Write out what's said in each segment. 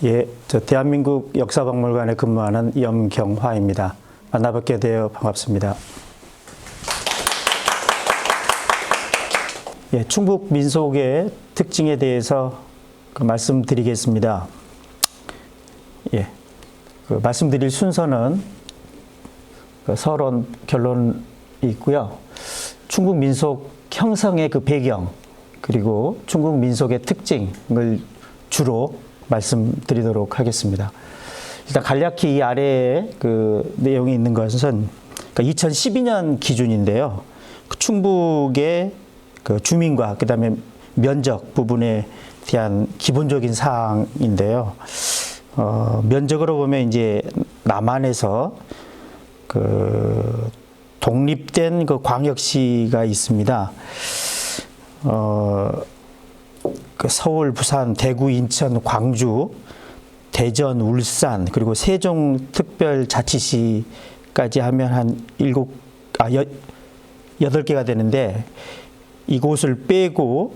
예, 저 대한민국 역사박물관에 근무하는 염경화입니다. 만나뵙게 되어 반갑습니다. 예, 충북 민속의 특징에 대해서 말씀드리겠습니다. 예, 말씀드릴 순서는 서론, 결론이 있고요. 충북 민속 형성의 배경, 그리고 충북 민속의 특징을 주로 말씀드리도록 하겠습니다. 일단 간략히 이 아래에 내용이 있는 것은 2012년 기준인데요. 충북의 주민과 그다음에 면적 부분에 대한 기본적인 사항인데요. 면적으로 보면 이제 남한에서 독립된 광역시가 있습니다. 서울, 부산, 대구, 인천, 광주, 대전, 울산, 그리고 세종특별자치시까지 하면 한 8개가 되는데, 이곳을 빼고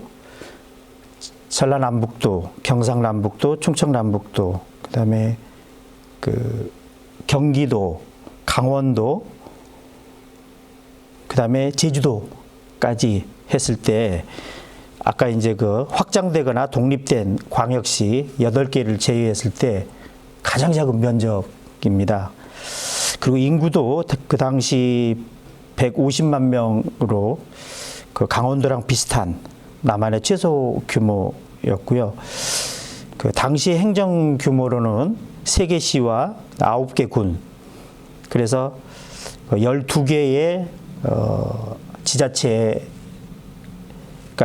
전라남북도, 경상남북도, 충청남북도, 그다음에 경기도, 강원도, 그다음에 제주도까지 했을 때, 아까 이제 확장되거나 독립된 광역시 8개를 제외했을 때 가장 작은 면적입니다. 그리고 인구도 그 당시 150만 명으로 강원도랑 비슷한 남한의 최소 규모였고요. 당시 행정 규모로는 3개 시와 9개 군, 그래서 12개의 지자체가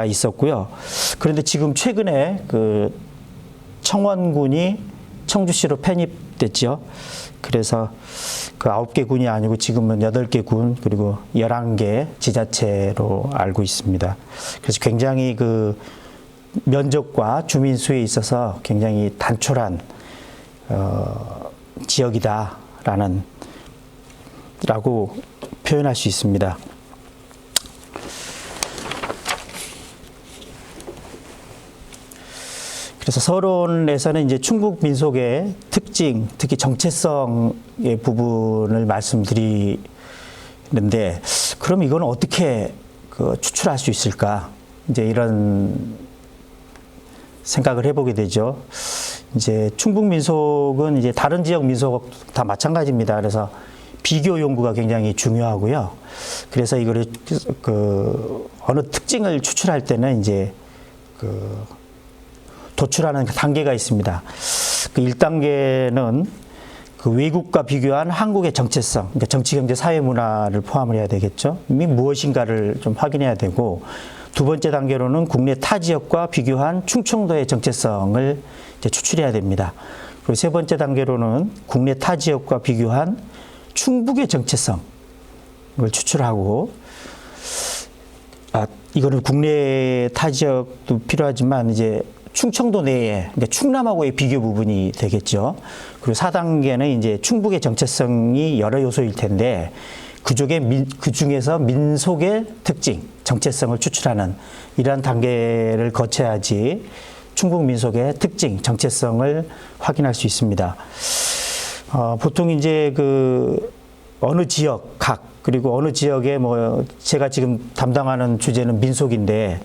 있었고요. 그런데 지금 최근에 청원군이 청주시로 편입됐죠. 그래서 9개 군이 아니고 지금은 8개 군, 그리고 11개 지자체로 알고 있습니다. 그래서 굉장히 면적과 주민 수에 있어서 굉장히 단촐한 지역이다라고 표현할 수 있습니다. 그래서 서론에서는 이제 충북 민속의 특징, 특히 정체성의 부분을 말씀드리는데, 그럼 이건 어떻게 추출할 수 있을까? 이제 이런 생각을 해보게 되죠. 이제 충북 민속은 이제 다른 지역 민속 다 마찬가지입니다. 그래서 비교 연구가 굉장히 중요하고요. 그래서 이거를 어느 특징을 추출할 때는 이제 도출하는 단계가 있습니다. 1단계는 외국과 비교한 한국의 정체성, 그러니까 정치, 경제, 사회, 문화를 포함을 해야 되겠죠. 무엇인가를 좀 확인해야 되고, 두 번째 단계로는 국내 타 지역과 비교한 충청도의 정체성을 이제 추출해야 됩니다. 그리고 세 번째 단계로는 국내 타 지역과 비교한 충북의 정체성을 추출하고, 이거는 국내 타 지역도 필요하지만 이제 충청도 내에, 그러니까 충남하고의 비교 부분이 되겠죠. 그리고 4단계는 이제 충북의 정체성이 여러 요소일 텐데, 그 중에서 민속의 특징, 정체성을 추출하는 이러한 단계를 거쳐야지 충북 민속의 특징, 정체성을 확인할 수 있습니다. 보통 이제 어느 지역, 그리고 어느 지역에 제가 지금 담당하는 주제는 민속인데,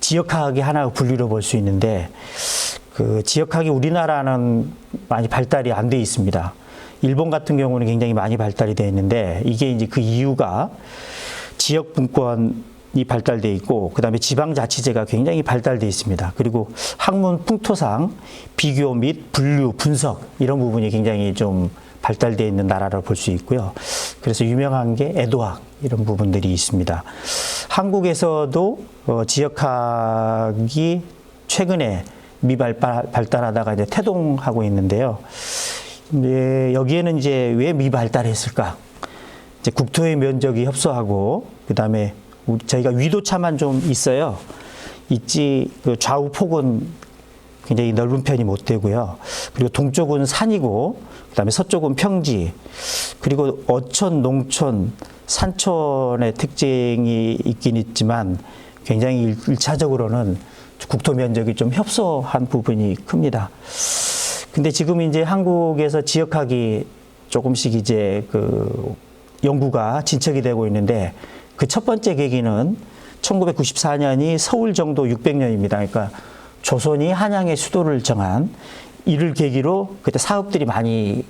지역학이 하나 분류로 볼 수 있는데, 지역학이 우리나라는 많이 발달이 안 돼 있습니다. 일본 같은 경우는 굉장히 많이 발달이 되어 있는데, 이게 이제 그 이유가 지역 분권이 발달되어 있고, 그 다음에 지방자치제가 굉장히 발달되어 있습니다. 그리고 학문 풍토상 비교 및 분류, 분석 이런 부분이 굉장히 좀 발달되어 있는 나라로 볼 수 있고요. 그래서 유명한 게 애도학 이런 부분들이 있습니다. 한국에서도 지역학이 최근에 미발달하다가 이제 태동하고 있는데요. 여기에는 이제 왜 미발달했을까? 이제 국토의 면적이 협소하고, 그 다음에 저희가 위도차만 좀 있어요. 좌우 폭은 굉장히 넓은 편이 못 되고요. 그리고 동쪽은 산이고, 그 다음에 서쪽은 평지, 그리고 어촌, 농촌, 산촌의 특징이 있긴 있지만 굉장히 1차적으로는 국토 면적이 좀 협소한 부분이 큽니다. 근데 지금 이제 한국에서 지역학이 조금씩 이제 그 연구가 진척이 되고 있는데 그 첫 번째 계기는 1994년이 서울 정도 600년입니다. 그러니까 조선이 한양의 수도를 정한 이를 계기로 그때 사업들이 많이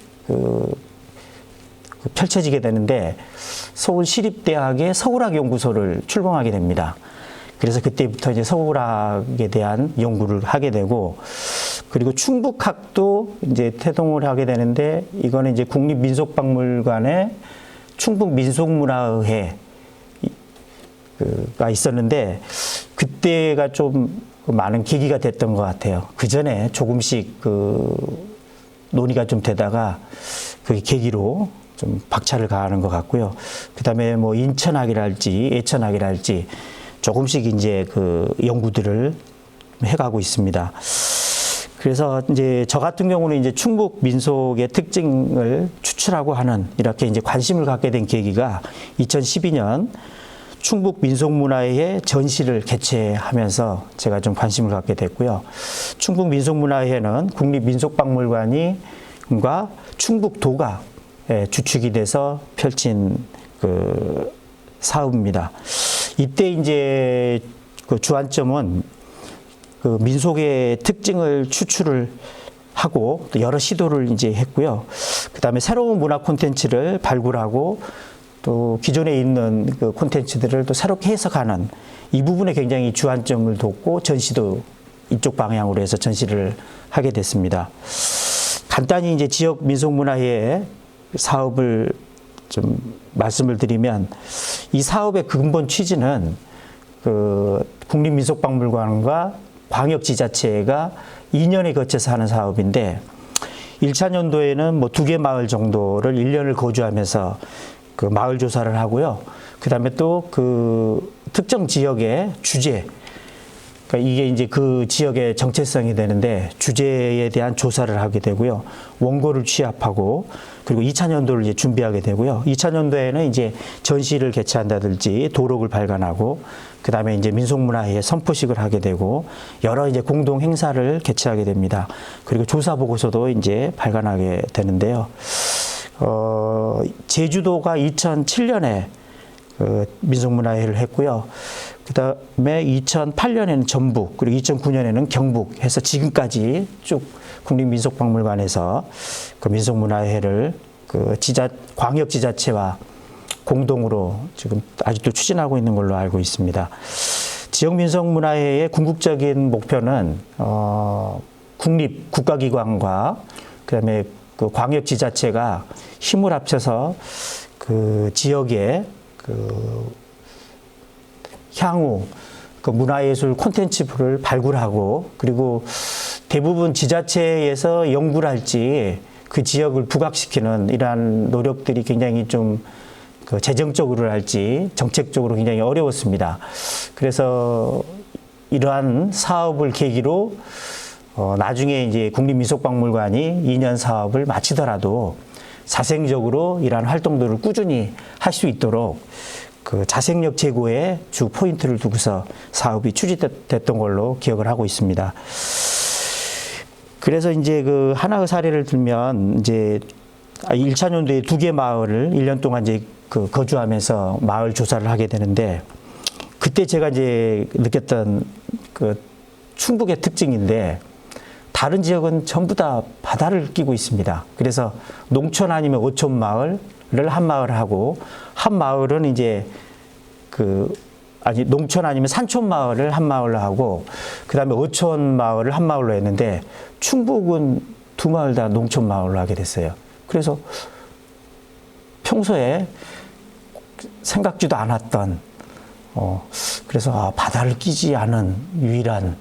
펼쳐지게 되는데 서울시립대학의 서울학연구소를 출범하게 됩니다. 그래서 그때부터 이제 서울학에 대한 연구를 하게 되고 그리고 충북학도 이제 태동을 하게 되는데 이거는 이제 국립민속박물관에 충북민속문화회가 있었는데 그때가 좀 많은 계기가 됐던 것 같아요. 그 전에 조금씩 논의가 좀 되다가 그게 계기로 좀 박차를 가하는 것 같고요. 그 다음에 뭐 인천학이랄지 예천학이랄지 조금씩 이제 연구들을 해가고 있습니다. 그래서 이제 저 같은 경우는 이제 충북 민속의 특징을 추출하고 하는 이렇게 이제 관심을 갖게 된 계기가 2012년 충북 민속문화회의 전시를 개최하면서 제가 좀 관심을 갖게 됐고요. 충북 민속문화회는 국립민속박물관과 충북도가 주축이 돼서 펼친 사업입니다. 이때 이제 주안점은 민속의 특징을 추출을 하고 또 여러 시도를 이제 했고요. 그 다음에 새로운 문화 콘텐츠를 발굴하고 또 기존에 있는 콘텐츠들을 또 새롭게 해석하는 이 부분에 굉장히 주안점을 뒀고 전시도 이쪽 방향으로 해서 전시를 하게 됐습니다. 간단히 이제 지역 민속문화회 사업을 좀 말씀을 드리면 이 사업의 근본 취지는 국립민속박물관과 광역지자체가 2년에 거쳐서 하는 사업인데 1차 연도에는 뭐 2개 마을 정도를 1년을 거주하면서 마을 조사를 하고요. 그 다음에 또 특정 지역의 주제, 그러니까 이게 이제 그 지역의 정체성이 되는데 주제에 대한 조사를 하게 되고요. 원고를 취합하고 그리고 2차 연도를 이제 준비하게 되고요. 2차 연도에는 이제 전시를 개최한다든지 도록을 발간하고 그 다음에 이제 민속문화회에 선포식을 하게 되고 여러 이제 공동 행사를 개최하게 됩니다. 그리고 조사 보고서도 이제 발간하게 되는데요. 제주도가 2007년에 민속문화회를 했고요. 그 다음에 2008년에는 전북, 그리고 2009년에는 경북 해서 지금까지 쭉 국립민속박물관에서 민속문화회를 광역지자체와 공동으로 지금 아직도 추진하고 있는 걸로 알고 있습니다. 지역민속문화회의 궁극적인 목표는 국가기관과 그다음에 광역지자체가 힘을 합쳐서 지역의 향후 문화예술 콘텐츠를 발굴하고 그리고 대부분 지자체에서 연구를 할지 그 지역을 부각시키는 이러한 노력들이 굉장히 좀 재정적으로 할지 정책적으로 굉장히 어려웠습니다. 그래서 이러한 사업을 계기로 나중에 이제 국립민속박물관이 2년 사업을 마치더라도 자생적으로 이러한 활동들을 꾸준히 할 수 있도록 자생력 제고에 주 포인트를 두고서 사업이 추진됐던 걸로 기억을 하고 있습니다. 그래서 이제 하나의 사례를 들면 이제 1차 연도에 2개 마을을 1년 동안 이제 거주하면서 마을 조사를 하게 되는데 그때 제가 이제 느꼈던 충북의 특징인데 다른 지역은 전부 다 바다를 끼고 있습니다. 그래서 농촌 아니면 어촌 마을을 한 마을 하고 한 마을은 이제 농촌 아니면 산촌 마을을 한 마을로 하고 그다음에 어촌 마을을 한 마을로 했는데 충북은 2마을 다 농촌 마을로 하게 됐어요. 그래서 평소에 생각지도 않았던 그래서 바다를 끼지 않은 유일한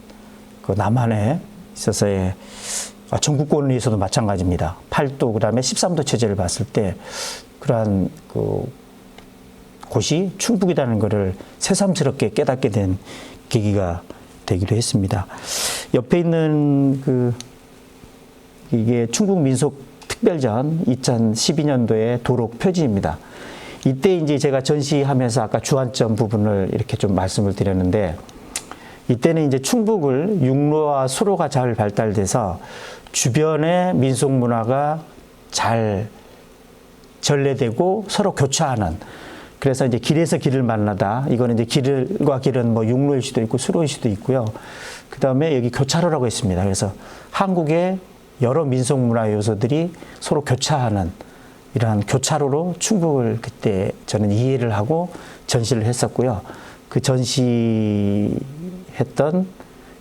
남한에 있어서의 전국권에서도 마찬가지입니다. 8도 그다음에 13도 체제를 봤을 때 그러한 곳이 충북이라는 것을 새삼스럽게 깨닫게 된 계기가 되기도 했습니다. 옆에 있는 이게 충북민속특별전 2012년도의 도록 표지입니다. 이때 이제 제가 전시하면서 아까 주안점 부분을 이렇게 좀 말씀을 드렸는데 이때는 이제 충북을 육로와 수로가 잘 발달돼서 주변의 민속 문화가 잘 전래되고 서로 교차하는, 그래서 이제 길에서 길을 만나다, 이거는 이제 길과 길은 뭐 육로일 수도 있고 수로일 수도 있고요. 그 다음에 여기 교차로라고 했습니다. 그래서 한국의 여러 민속 문화 요소들이 서로 교차하는 이러한 교차로로 충북을 그때 저는 이해를 하고 전시를 했었고요. 그 전시했던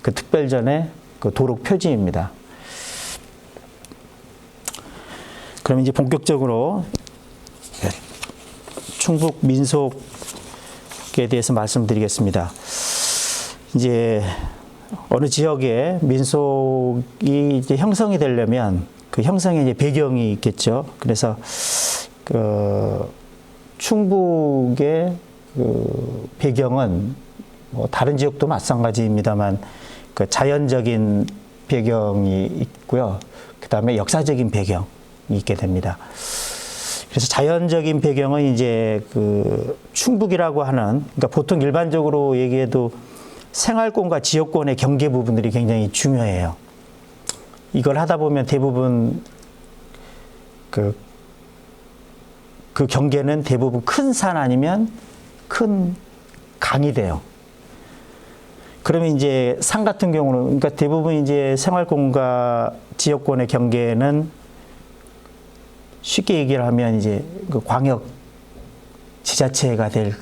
그 특별전의 그 도록 표지입니다. 그럼 이제 본격적으로 충북 민속에 대해서 말씀드리겠습니다. 이제 어느 지역에 민속이 이제 형성이 되려면 그 형성에 이제 배경이 있겠죠. 그래서 그 충북의 그 배경은 뭐 다른 지역도 마찬가지입니다만 그 자연적인 배경이 있고요. 그 다음에 역사적인 배경이 있게 됩니다. 그래서 자연적인 배경은 이제 그 충북이라고 하는, 그러니까 보통 일반적으로 얘기해도 생활권과 지역권의 경계 부분들이 굉장히 중요해요. 이걸 하다 보면 대부분 그 경계는 대부분 큰 산 아니면 큰 강이 돼요. 그러면 이제 산 같은 경우는, 그러니까 대부분 이제 생활권과 지역권의 경계는 쉽게 얘기를 하면 이제 그 광역 지자체가 될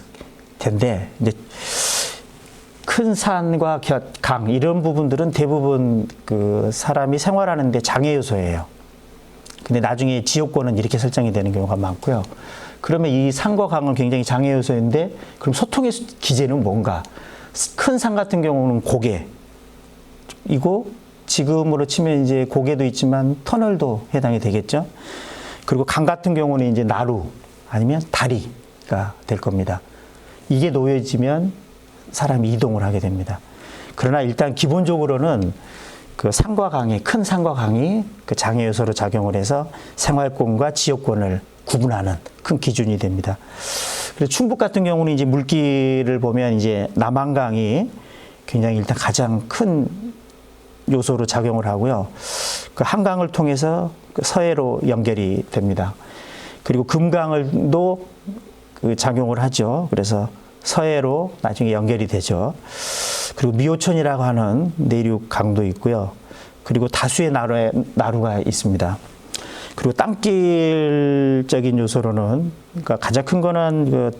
텐데, 이제 큰 산과 강 이런 부분들은 대부분 그 사람이 생활하는데 장애 요소예요. 근데 나중에 지역권은 이렇게 설정이 되는 경우가 많고요. 그러면 이 산과 강은 굉장히 장애 요소인데, 그럼 소통의 기제는 뭔가? 큰 산 같은 경우는 고개이고, 지금으로 치면 이제 고개도 있지만 터널도 해당이 되겠죠. 그리고 강 같은 경우는 이제 나루 아니면 다리가 될 겁니다. 이게 놓여지면 사람이 이동을 하게 됩니다. 그러나 일단 기본적으로는 그 산과 강이, 큰 산과 강이 그 장애 요소로 작용을 해서 생활권과 지역권을 구분하는 큰 기준이 됩니다. 그래서 충북 같은 경우는 이제 물길을 보면 이제 남한강이 굉장히 일단 가장 큰 요소로 작용을 하고요. 그 한강을 통해서 그 서해로 연결이 됩니다. 그리고 금강을도 그 작용을 하죠. 그래서 서해로 나중에 연결이 되죠. 그리고 미호천이라고 하는 내륙 강도 있고요. 그리고 다수의 나루가 있습니다. 그리고 땅길적인 요소로는, 그러니까 가장 큰 거는 그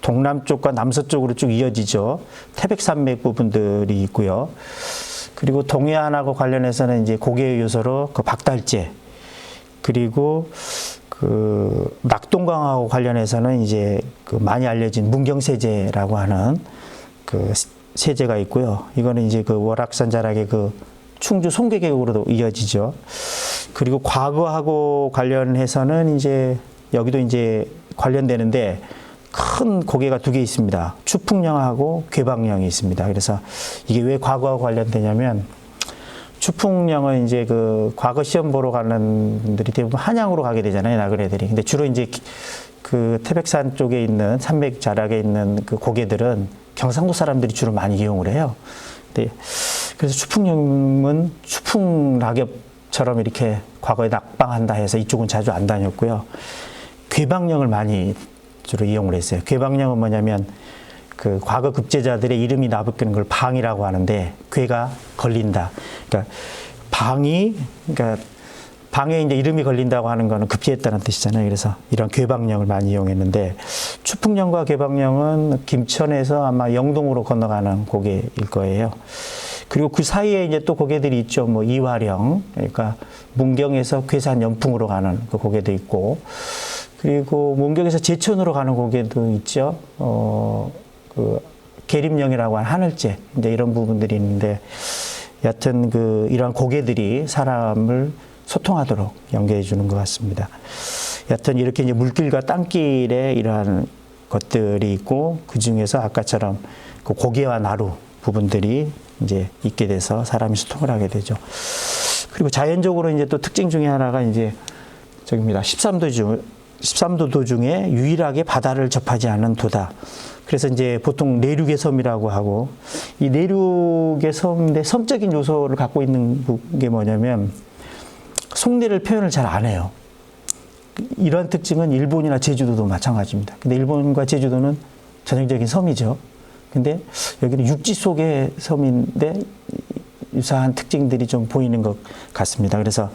동남쪽과 남서쪽으로 쭉 이어지죠. 태백산맥 부분들이 있고요. 그리고 동해안하고 관련해서는 이제 고개 요소로 그 박달재, 그리고 그 낙동강하고 관련해서는 이제 그 많이 알려진 문경세제라고 하는 그 세제가 있고요. 이거는 이제 그 월악산 자락의 그 충주 송계계곡으로도 이어지죠. 그리고 과거하고 관련해서는 이제 여기도 이제 관련되는데 큰 고개가 두 개 있습니다. 추풍령하고 괴방령이 있습니다. 그래서 이게 왜 과거하고 관련되냐면, 추풍령은 이제 그 과거 시험 보러 가는 분들이 대부분 한양으로 가게 되잖아요, 나그네들이. 근데 주로 이제 그 태백산 쪽에 있는 산맥 자락에 있는 그 고개들은 경상도 사람들이 주로 많이 이용을 해요. 네. 그래서 추풍령은 추풍 낙엽처럼 이렇게 과거에 낙방한다 해서 이쪽은 자주 안 다녔고요. 괴방령을 많이 주로 이용을 했어요. 괴방령은 뭐냐면 그 과거 급제자들의 이름이 나붙는 걸 방이라고 하는데, 괴가 걸린다. 그러니까 그러니까 방에 이제 이름이 걸린다고 하는 거는 급제했다는 뜻이잖아요. 그래서 이런 괴방령을 많이 이용했는데, 추풍령과 괴방령은 김천에서 아마 영동으로 건너가는 고개일 거예요. 그리고 그 사이에 이제 또 고개들이 있죠. 뭐 이화령, 그러니까 문경에서 괴산 연풍으로 가는 그 고개도 있고, 그리고 문경에서 제천으로 가는 고개도 있죠. 그 계림령이라고 하는 하늘제, 이제 이런 부분들이 있는데, 여하튼 그 이러한 고개들이 사람을 소통하도록 연결해 주는 것 같습니다. 여하튼 이렇게 이제 물길과 땅길에 이러한 것들이 있고, 그 중에서 아까처럼 그 고개와 나루 부분들이 이제 있게 돼서 사람이 소통을 하게 되죠. 그리고 자연적으로 이제 또 특징 중에 하나가 이제 저기입니다. 13도 중에 유일하게 바다를 접하지 않은 도다. 그래서 이제 보통 내륙의 섬이라고 하고, 이 내륙의 섬인데 섬적인 요소를 갖고 있는 게 뭐냐면 속내를 표현을 잘 안 해요. 이러한 특징은 일본이나 제주도도 마찬가지입니다. 근데 일본과 제주도는 전형적인 섬이죠. 근데 여기는 육지 속의 섬인데 유사한 특징들이 좀 보이는 것 같습니다. 그래서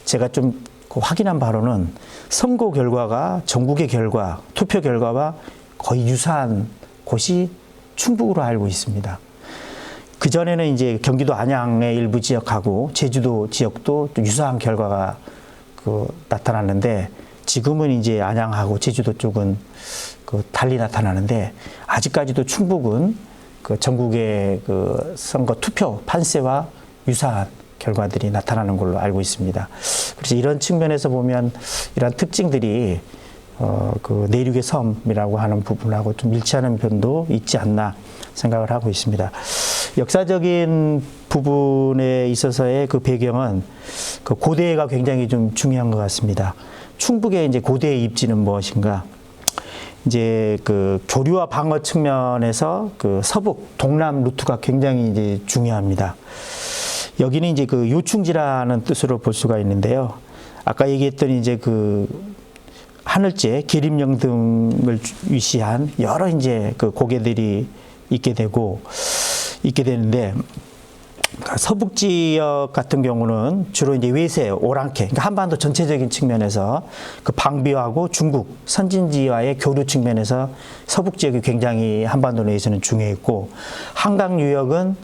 제가 좀 확인한 바로는 선거 결과가 전국의 결과, 투표 결과와 거의 유사한 곳이 충북으로 알고 있습니다. 그전에는 이제 경기도 안양의 일부 지역하고 제주도 지역도 좀 유사한 결과가 나타났는데 지금은 이제 안양하고 제주도 쪽은 달리 나타나는데 아직까지도 충북은 전국의 선거 투표 판세와 유사한 결과들이 나타나는 걸로 알고 있습니다. 그래서 이런 측면에서 보면 이런 특징들이 내륙의 섬이라고 하는 부분하고 좀 일치하는 면도 있지 않나 생각을 하고 있습니다. 역사적인 부분에 있어서의 그 배경은 고대가 굉장히 좀 중요한 것 같습니다. 충북의 이제 고대의 입지는 무엇인가? 이제 교류와 방어 측면에서 서북 동남 루트가 굉장히 이제 중요합니다. 여기는 이제 요충지라는 뜻으로 볼 수가 있는데요. 아까 얘기했던 이제 하늘재, 계림령 등을 위시한 여러 이제 고개들이 있게 되는데 서북 지역 같은 경우는 주로 이제 외세, 오랑캐, 그러니까 한반도 전체적인 측면에서 방비하고 중국 선진지와의 교류 측면에서 서북 지역이 굉장히 한반도 내에서는 중요했고 한강 유역은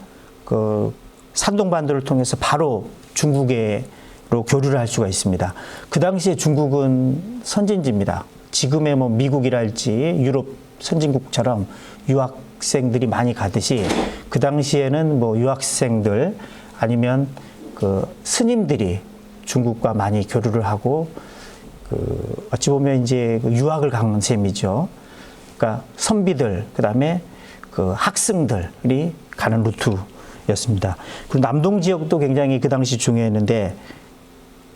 산동반도를 통해서 바로 중국으로 교류를 할 수가 있습니다. 그 당시에 중국은 선진지입니다. 지금의 뭐 미국이랄지 유럽 선진국처럼 유학생들이 많이 가듯이 그 당시에는 뭐 유학생들 아니면 스님들이 중국과 많이 교류를 하고 어찌 보면 이제 유학을 간 셈이죠. 그러니까 선비들 그다음에 학생들이 가는 루트였습니다. 그리고 남동 지역도 굉장히 그 당시 중요했는데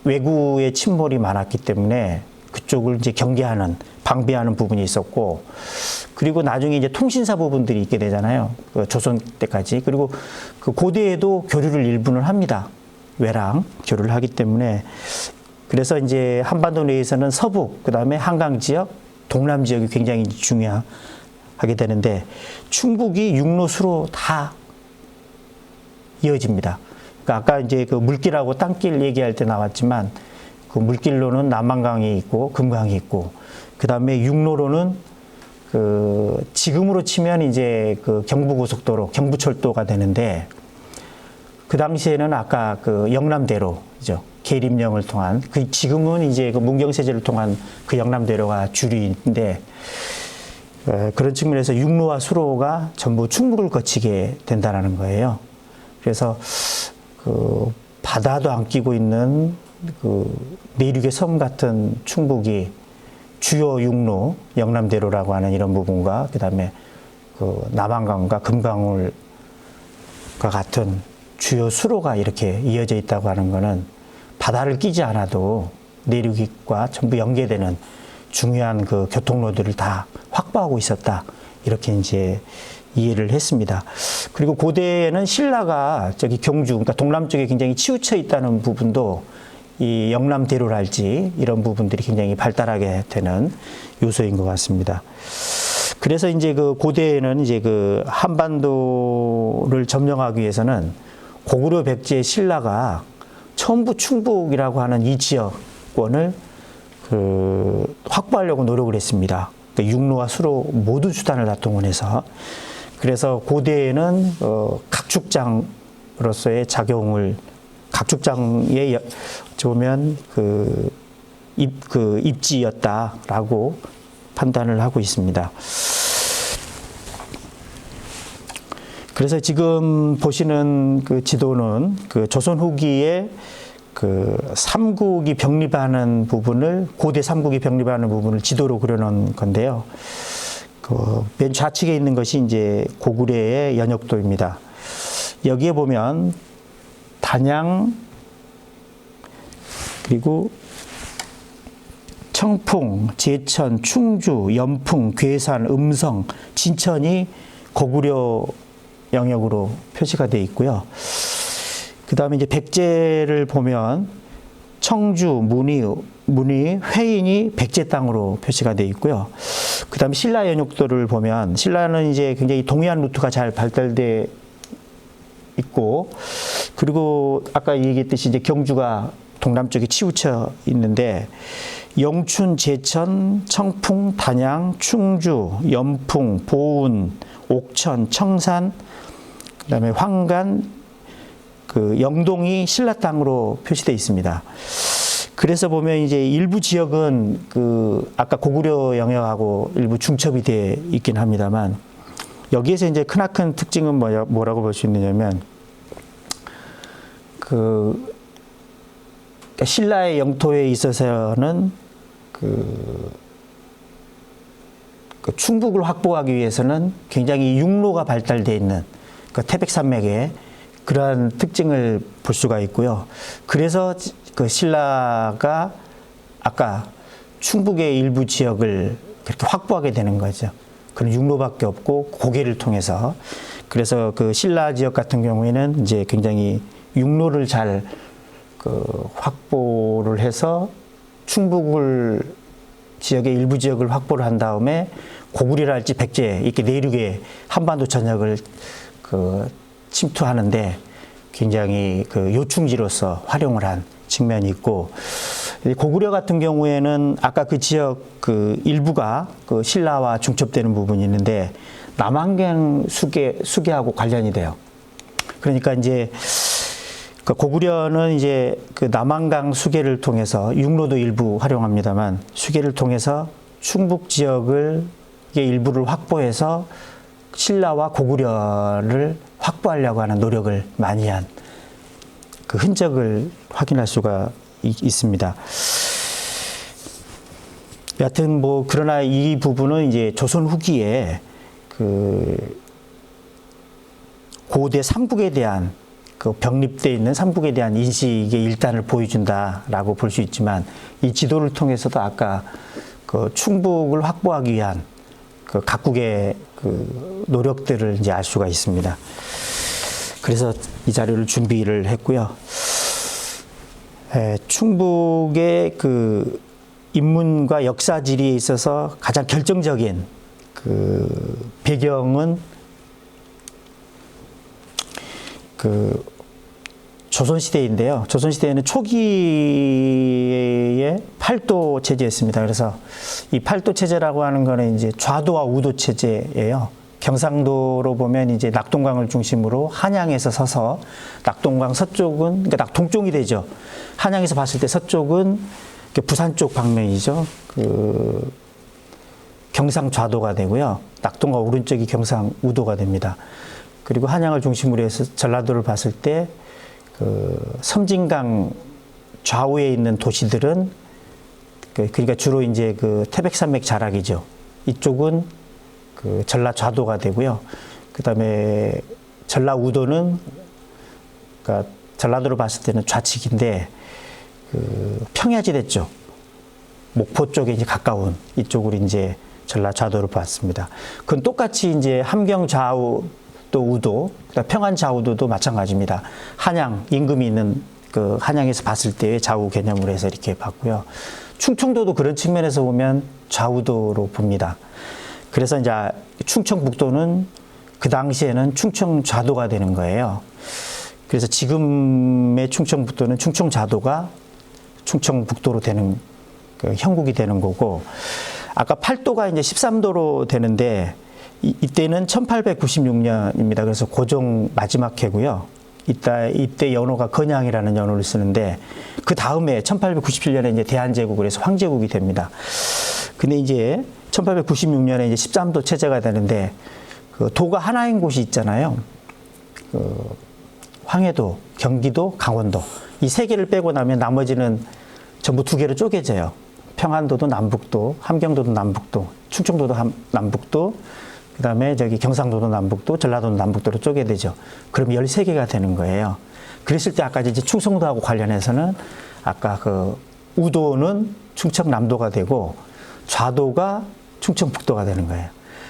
외구의 침몰이 많았기 때문에 그쪽을 이제 경계하는 방비하는 부분이 있었고 그리고 나중에 이제 통신사 부분들이 있게 되잖아요. 조선 때까지. 그리고 고대에도 교류를 일부는 합니다. 외랑 교류를 하기 때문에 그래서 이제 한반도 내에서는 서북 그다음에 한강 지역, 동남 지역이 굉장히 중요하게 되는데 충북이 육로 수로 다 이어집니다. 그러니까 아까 이제 물길하고 땅길 얘기할 때 나왔지만 물길로는 남한강이 있고 금강이 있고 그다음에 육로로는 지금으로 치면 이제 경부고속도로, 경부철도가 되는데 그 당시에는 아까 영남대로죠. 계림령을 통한 지금은 이제 문경세제를 통한 영남대로가 주류인데 그런 측면에서 육로와 수로가 전부 충북을 거치게 된다는 거예요. 그래서 바다도 안 끼고 있는 내륙의 섬 같은 충북이 주요 육로, 영남대로라고 하는 이런 부분과 그다음에 남한강과 금강울과 같은 주요 수로가 이렇게 이어져 있다고 하는 것은 바다를 끼지 않아도 내륙과 전부 연계되는 중요한 교통로들을 다 확보하고 있었다. 이렇게 이제 이해를 했습니다. 그리고 고대에는 신라가 저기 경주, 그러니까 동남쪽에 굉장히 치우쳐 있다는 부분도 이 영남대로랄지 이런 부분들이 굉장히 발달하게 되는 요소인 것 같습니다. 그래서 이제 고대에는 이제 한반도를 점령하기 위해서는 고구려 백제 신라가 천부 충북이라고 하는 이 지역권을 확보하려고 노력을 했습니다. 그러니까 육로와 수로 모든 수단을 다 동원해서 그래서 고대에는 각축장으로서의 작용을 각축장에 보면 입지였다라고 판단을 하고 있습니다. 그래서 지금 보시는 지도는 조선 후기에 삼국이 병립하는 부분을 고대 삼국이 병립하는 부분을 지도로 그려놓은 건데요. 맨 좌측에 있는 것이 이제 고구려의 연역도입니다. 여기에 보면 단양 그리고 청풍, 제천, 충주, 연풍, 괴산, 음성, 진천이 고구려 영역으로 표시가 되어 있고요. 그 다음에 이제 백제를 보면 청주, 문의, 회인이 백제 땅으로 표시가 되어 있고요. 그 다음에 신라 연육도를 보면 신라는 이제 굉장히 동해안 루트가 잘 발달돼 있고, 그리고 아까 얘기했듯이 이제 경주가 동남쪽에 치우쳐 있는데 영춘, 제천, 청풍, 단양, 충주, 연풍, 보은, 옥천, 청산, 그다음에 황간, 그 영동이 신라 땅으로 표시되어 있습니다. 그래서 보면 이제 일부 지역은 그 아까 고구려 영역하고 일부 중첩이 되어 있긴 합니다만, 여기에서 이제 크나큰 특징은 뭐라고 볼 수 있느냐면, 그 신라의 영토에 있어서는 그 충북을 확보하기 위해서는 굉장히 육로가 발달되어 있는 그 태백산맥에 그러한 특징을 볼 수가 있고요. 그래서 그 신라가 아까 충북의 일부 지역을 그렇게 확보하게 되는 거죠. 그런 육로밖에 없고 고개를 통해서. 그래서 그 신라 지역 같은 경우에는 이제 굉장히 육로를 잘 그 확보를 해서 충북을 지역의 일부 지역을 확보를 한 다음에 고구려랄지 백제 이렇게 내륙의 한반도 전역을 그 침투하는데 굉장히 그 요충지로서 활용을 한 측면이 있고, 고구려 같은 경우에는 아까 그 지역 그 일부가 그 신라와 중첩되는 부분이 있는데 남한강 수계하고 관련이 돼요. 그러니까 이제 그 고구려는 이제 그 남한강 수계를 통해서 육로도 일부 활용합니다만 수계를 통해서 충북 지역을 일부를 확보해서 신라와 고구려를 확보하려고 하는 노력을 많이 한 그 흔적을 확인할 수가 있습니다. 여하튼 뭐 그러나 이 부분은 이제 조선 후기에 그 고대 삼국에 대한 그 병립되어 있는 삼국에 대한 인식의 일단을 보여준다라고 볼 수 있지만, 이 지도를 통해서도 아까 그 충북을 확보하기 위한 그 각국의 그 노력들을 이제 알 수가 있습니다. 그래서 이 자료를 준비를 했고요. 충북의 그 인문과 역사 지리에 있어서 가장 결정적인 그 배경은 그 조선시대인데요. 조선시대에는 초기에 팔도 체제였습니다. 그래서 이 팔도 체제라고 하는 거는 이제 좌도와 우도 체제예요. 경상도로 보면 이제 낙동강을 중심으로 한양에서 서서 낙동강 서쪽은, 그러니까 동쪽이 되죠. 한양에서 봤을 때 서쪽은 부산 쪽 방면이죠. 그 경상좌도가 되고요. 낙동강 오른쪽이 경상우도가 됩니다. 그리고 한양을 중심으로 해서 전라도를 봤을 때 그 섬진강 좌우에 있는 도시들은 그러니까 주로 이제 그 태백산맥 자락이죠. 이쪽은 그 전라좌도가 되고요. 그다음에 전라우도는 그러니까 전라도로 봤을 때는 좌측인데 그 평야지대 쪽, 목포 쪽에 이제 가까운 이쪽으로 이제 전라좌도를 봤습니다. 그건 똑같이 이제 함경 좌우 또 우도, 그다음 평안 좌우도도 마찬가지입니다. 한양 임금이 있는 그 한양에서 봤을 때의 좌우 개념으로 해서 이렇게 봤고요. 충청도도 그런 측면에서 보면 좌우도로 봅니다. 그래서 이제 충청북도는 그 당시에는 충청좌도가 되는 거예요. 그래서 지금의 충청북도는 충청좌도가 충청북도로 되는 그 형국이 되는 거고, 아까 팔도가 이제 13도로 되는데 이때는 1896년입니다. 그래서 고종 마지막 해고요. 이때 연호가 건양이라는 연호를 쓰는데, 그 다음에 1897년에 이제 대한제국을 해서 황제국이 됩니다. 근데 이제 1896년에 이제 13도 체제가 되는데, 그 도가 하나인 곳이 있잖아요. 그 황해도, 경기도, 강원도. 이 세 개를 빼고 나면 나머지는 전부 두 개로 쪼개져요. 평안도도 남북도, 함경도도 남북도, 충청도도 남북도, 그 다음에 저기 경상도도 남북도, 전라도도 남북도로 쪼개되죠. 그럼 13개가 되는 거예요. 그랬을 때 아까 이제 충청도하고 관련해서는 아까 그 우도는 충청남도가 되고 좌도가 충청북도가 되는 거예요.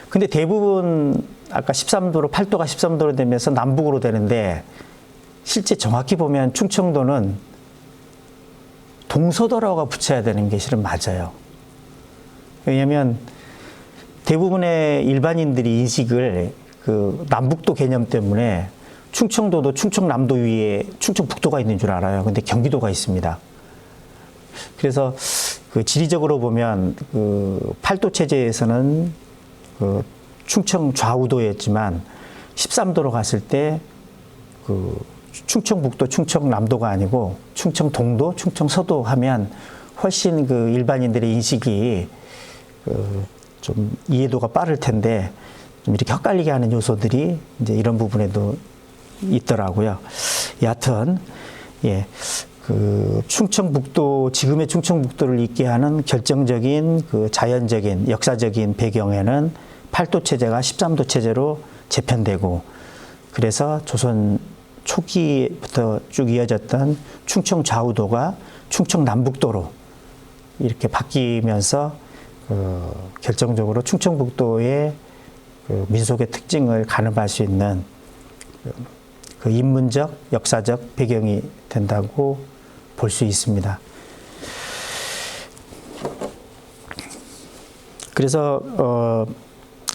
근데 대부분 아까 13도로 8도가 13도로 되면서 남북으로 되는데 실제 정확히 보면 충청도는 동서도라고 붙여야 되는 게 실은 맞아요. 왜냐하면 대부분의 일반인들이 인식을 그 남북도 개념 때문에 충청도도 충청남도 위에 충청북도가 있는 줄 알아요. 근데 경기도가 있습니다. 그래서 그 지리적으로 보면 그 팔도 체제에서는 그 충청 좌우도였지만 13도로 갔을 때 그 충청북도, 충청남도가 아니고 충청동도, 충청서도 하면 훨씬 그 일반인들의 인식이 그 좀 이해도가 빠를 텐데 좀 이렇게 헷갈리게 하는 요소들이 이제 이런 부분에도 있더라고요. 여하튼 예, 그 충청북도 지금의 충청북도를 있게 하는 결정적인 그 자연적인 역사적인 배경에는 8도 체제가 13도 체제로 재편되고 그래서 조선 초기부터 쭉 이어졌던 충청 좌우도가 충청 남북도로 이렇게 바뀌면서 결정적으로 충청북도의 그 민속의 특징을 가늠할 수 있는 그 인문적, 역사적 배경이 된다고 볼 수 있습니다. 그래서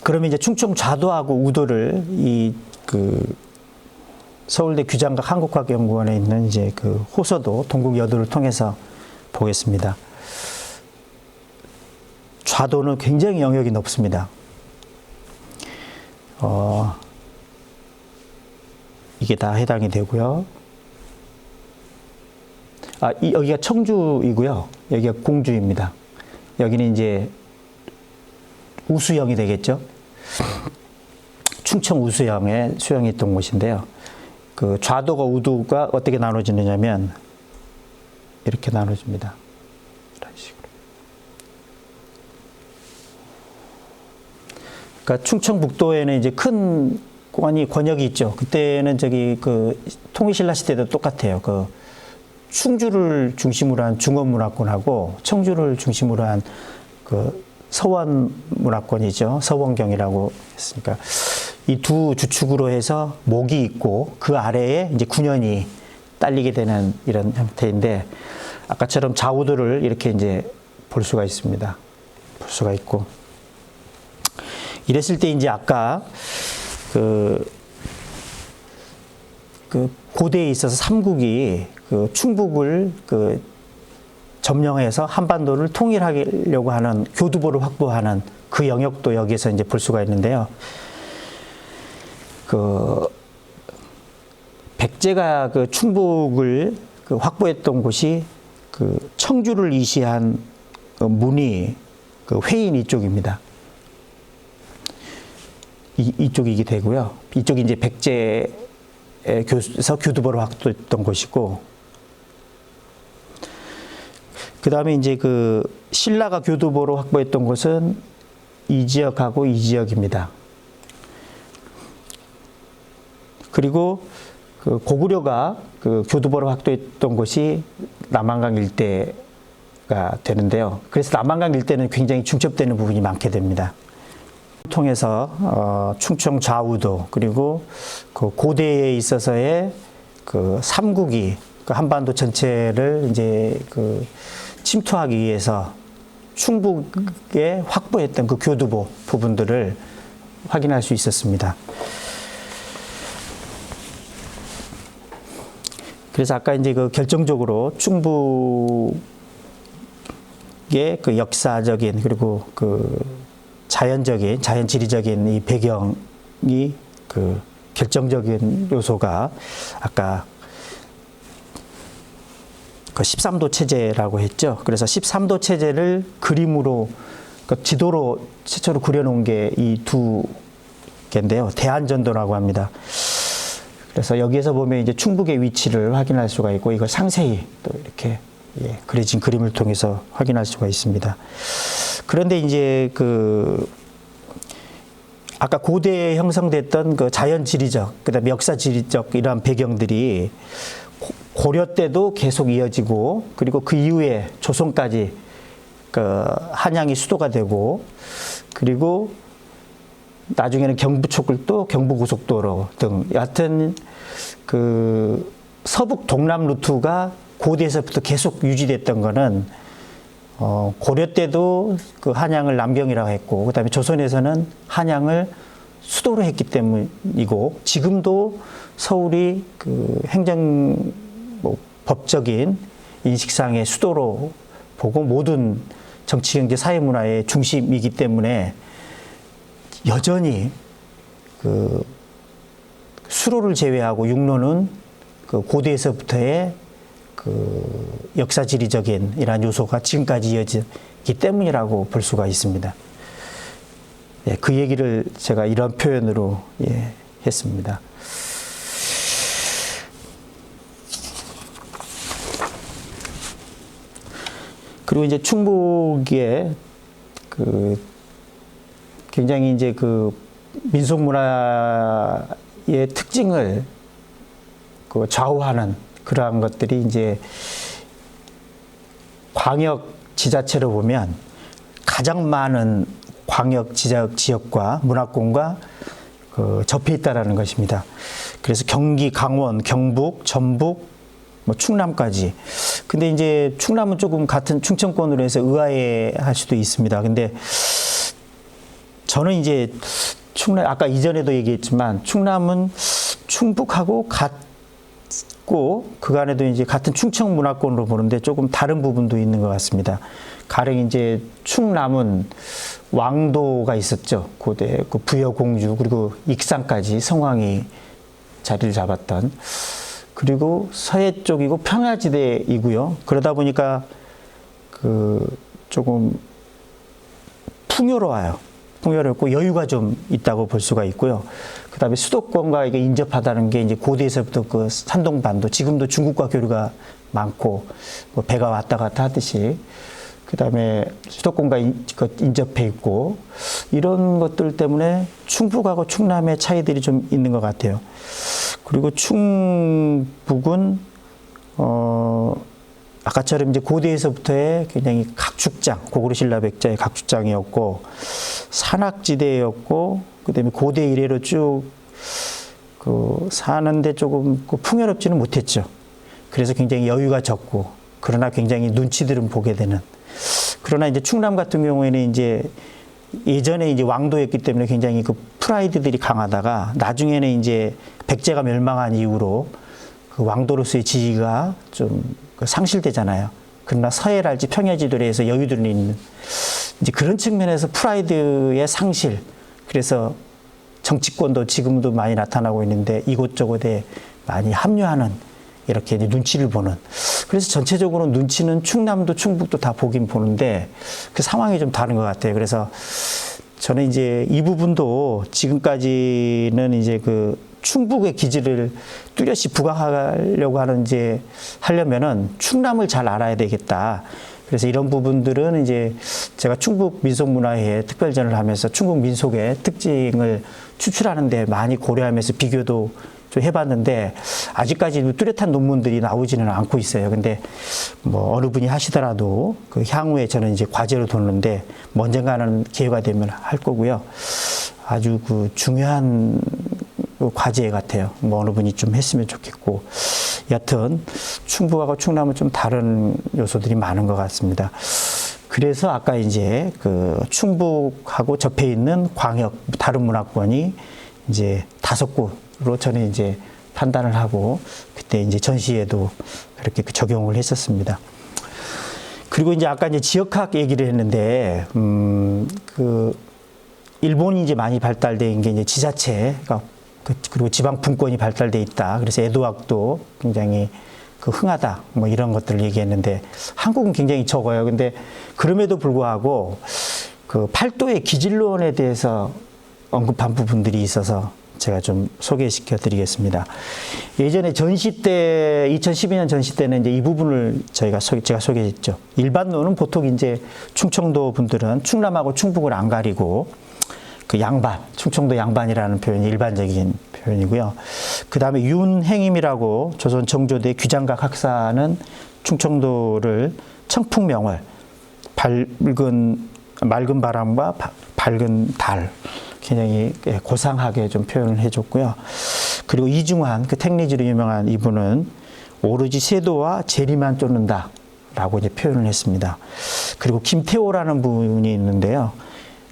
그러면 이제 충청 좌도하고 우도를 이 그 서울대 규장각 한국학연구원에 있는 이제 그 호서도 동국 여도를 통해서 보겠습니다. 좌도는 굉장히 영역이 높습니다. 이게 다 해당이 되고요. 여기가 청주이고요. 여기가 공주입니다. 여기는 이제 우수영이 되겠죠. 충청 우수영에 수영이 있던 곳인데요. 그 좌도가 우도가 어떻게 나눠지느냐면 이렇게 나눠집니다. 이런 식으로. 그러니까 충청북도에는 이제 큰 권역이 있죠. 그때는 저기 그 통일신라 시대도 똑같아요. 그 충주를 중심으로 한 중원문화권하고 청주를 중심으로 한 그 서원문화권이죠. 서원경이라고 했으니까 이 두 주축으로 해서 목이 있고 그 아래에 이제 군현이 딸리게 되는 이런 형태인데 아까처럼 좌우도를 이렇게 이제 볼 수가 있습니다. 볼 수가 있고 이랬을 때 이제 아까 그 고대에 있어서 삼국이 그 충북을 그 점령해서 한반도를 통일하려고 하는 교두보를 확보하는 그 영역도 여기에서 이제 볼 수가 있는데요. 그 백제가 그 충북을 그 확보했던 곳이 그 청주를 이시한 그 문이 그 회인 이쪽입니다. 이쪽이게 되고요. 이쪽이 이제 백제에서 교두보를 확보했던 곳이고, 그 다음에 이제 그 신라가 교두보로 확보했던 곳은 이 지역하고 이 지역입니다. 그리고 그 고구려가 그 교두보로 확보했던 곳이 남한강 일대가 되는데요. 그래서 남한강 일대는 굉장히 중첩되는 부분이 많게 됩니다. 통해서 충청 좌우도 그리고 그 고대에 있어서의 그 삼국이 그 한반도 전체를 이제 그 침투하기 위해서 충북에 확보했던 그 교두보 부분들을 확인할 수 있었습니다. 그래서 아까 이제 그 결정적으로 충북의 그 역사적인 그리고 그 자연적인 자연지리적인 이 배경이 그 결정적인 요소가 아까 그 13도 체제라고 했죠. 그래서 13도 체제를 그림으로 그 지도로 최초로 그려놓은 게 이 두 개인데요. 대한전도라고 합니다. 그래서 여기에서 보면 이제 충북의 위치를 확인할 수가 있고 이걸 상세히 또 이렇게 그려진 그림을 통해서 확인할 수가 있습니다. 그런데 이제 그 아까 고대에 형성됐던 그 자연지리적, 그다음에 역사지리적 이러한 배경들이 고려 때도 계속 이어지고 그리고 그 이후에 조선까지 그 한양이 수도가 되고 그리고 나중에는 경부초급도, 경부고속도로 등 여하튼 그 서북 동남 루트가 고대에서부터 계속 유지됐던 거는 고려 때도 그 한양을 남경이라고 했고, 그다음에 조선에서는 한양을 수도로 했기 때문이고, 지금도 서울이 그 행정 뭐 법적인 인식상의 수도로 보고 모든 정치, 경제, 사회, 문화의 중심이기 때문에 여전히 그 수로를 제외하고 육로는 그 고대에서부터의 그 역사 지리적인 이러한 요소가 지금까지 이어지기 때문이라고 볼 수가 있습니다. 예, 그 얘기를 제가 이런 표현으로 했습니다. 그리고 이제 충북의 그 굉장히 이제 그 민속 문화의 특징을 그 좌우하는 그러한 것들이 이제 광역 지자체로 보면 가장 많은 광역 지역과 문화권과 그 접해 있다라는 것입니다. 그래서 경기, 강원, 경북, 전북, 뭐 충남까지. 근데 이제 충남은 조금 같은 충청권으로 해서 의아해할 수도 있습니다. 근데 저는 이제 충남, 아까 이전에도 얘기했지만 충남은 충북하고 같고 그간에도 이제 같은 충청 문화권으로 보는데 조금 다른 부분도 있는 것 같습니다. 가령 이제 충남은 왕도가 있었죠. 고대 그 부여공주 그리고 익산까지 성왕이 자리를 잡았던. 그리고 서해 쪽이고 평야지대이고요. 그러다 보니까 그 조금 풍요로워요. 풍요롭고 여유가 좀 있다고 볼 수가 있고요. 그 다음에 수도권과 이게 인접하다는 게 이제 고대에서부터 그 산동반도, 지금도 중국과 교류가 많고, 뭐 배가 왔다 갔다 하듯이, 그 다음에 수도권과 인접해 있고, 이런 것들 때문에 충북하고 충남의 차이들이 좀 있는 것 같아요. 그리고 충북은, 아까처럼 이제 고대에서부터의 굉장히 각축장, 고구려신라 백자의 각축장이었고, 산악지대였고, 그 다음에 고대 이래로 쭉, 사는데 조금 풍요롭지는 못했죠. 그래서 굉장히 여유가 적고, 그러나 굉장히 눈치들은 보게 되는. 그러나 이제 충남 같은 경우에는 이제 예전에 이제 왕도였기 때문에 굉장히 그 프라이드들이 강하다가, 나중에는 이제 백제가 멸망한 이후로 그 왕도로서의 지위가 좀 상실되잖아요. 그러나 서해랄지 평야지도에서 여유들이 있는 이제 그런 측면에서 프라이드의 상실. 그래서 정치권도 지금도 많이 나타나고 있는데 이곳저곳에 많이 합류하는 이렇게 이제 눈치를 보는. 그래서 전체적으로 눈치는 충남도 충북도 다 보긴 보는데 그 상황이 좀 다른 것 같아요. 그래서 저는 이제 이 부분도 지금까지는 이제 그 충북의 기질을 뚜렷이 부각하려고 하는 이제 하려면은 충남을 잘 알아야 되겠다. 그래서 이런 부분들은 이제 제가 충북 민속문화회 특별전을 하면서 충북 민속의 특징을 추출하는 데 많이 고려하면서 비교도 좀 해봤는데 아직까지 뚜렷한 논문들이 나오지는 않고 있어요. 근데 뭐 어느 분이 하시더라도 그 향후에 저는 이제 과제로 두는데 뭐 언젠가는 기회가 되면 할 거고요. 아주 그 중요한 과제 같아요. 뭐 어느 분이 좀 했으면 좋겠고. 여하튼 충북하고 충남은 좀 다른 요소들이 많은 것 같습니다. 그래서 아까 이제 그 충북하고 접해 있는 광역 다른 문화권이 이제 5구로 저는 이제 판단을 하고 그때 이제 전시에도 그렇게 적용을 했었습니다. 그리고 이제 아까 이제 지역학 얘기를 했는데 그 일본이 이제 많이 발달된 게 이제 지자체가 그리고 지방 분권이 발달돼 있다. 그래서 애도학도 굉장히 그 흥하다. 뭐 이런 것들을 얘기했는데 한국은 굉장히 적어요. 근데 그럼에도 불구하고 그 팔도의 기질론에 대해서 언급한 부분들이 있어서 제가 좀 소개시켜 드리겠습니다. 예전에 전시 때 2012년 전시 때는 이제 이 부분을 제가 소개했죠. 일반론은 보통 이제 충청도 분들은 충남하고 충북을 안 가리고 그 양반, 충청도 양반이라는 표현이 일반적인 표현이고요. 그 다음에 윤행임이라고 조선 정조대 규장각 학사는 충청도를 청풍명월, 맑은 바람과 밝은 달, 굉장히 고상하게 좀 표현을 해줬고요. 그리고 이중환, 그 탱리지로 유명한 이분은 오로지 세도와 재리만 쫓는다 라고 이제 표현을 했습니다. 그리고 김태호라는 분이 있는데요.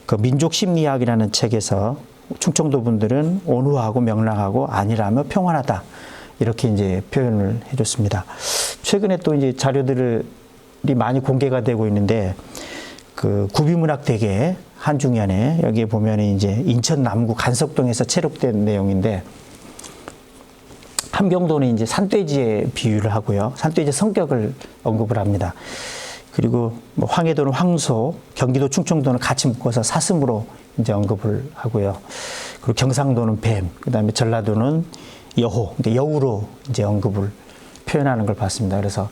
그 민족심리학이라는 책에서 충청도 분들은 온후하고 명랑하고 안일하며 평안하다 이렇게 이제 표현을 해줬습니다. 최근에 또 이제 자료들이 많이 공개가 되고 있는데 그 구비문학대계 한중연에 여기에 보면 이제 인천 남구 간석동에서 체록된 내용인데 함경도는 이제 산돼지의 비유를 하고요. 산돼지 성격을 언급을 합니다. 그리고 뭐 황해도는 황소, 경기도 충청도는 같이 묶어서 사슴으로 이제 언급을 하고요. 그리고 경상도는 뱀, 그다음에 전라도는 여호, 여우로 이제 언급을 표현하는 걸 봤습니다. 그래서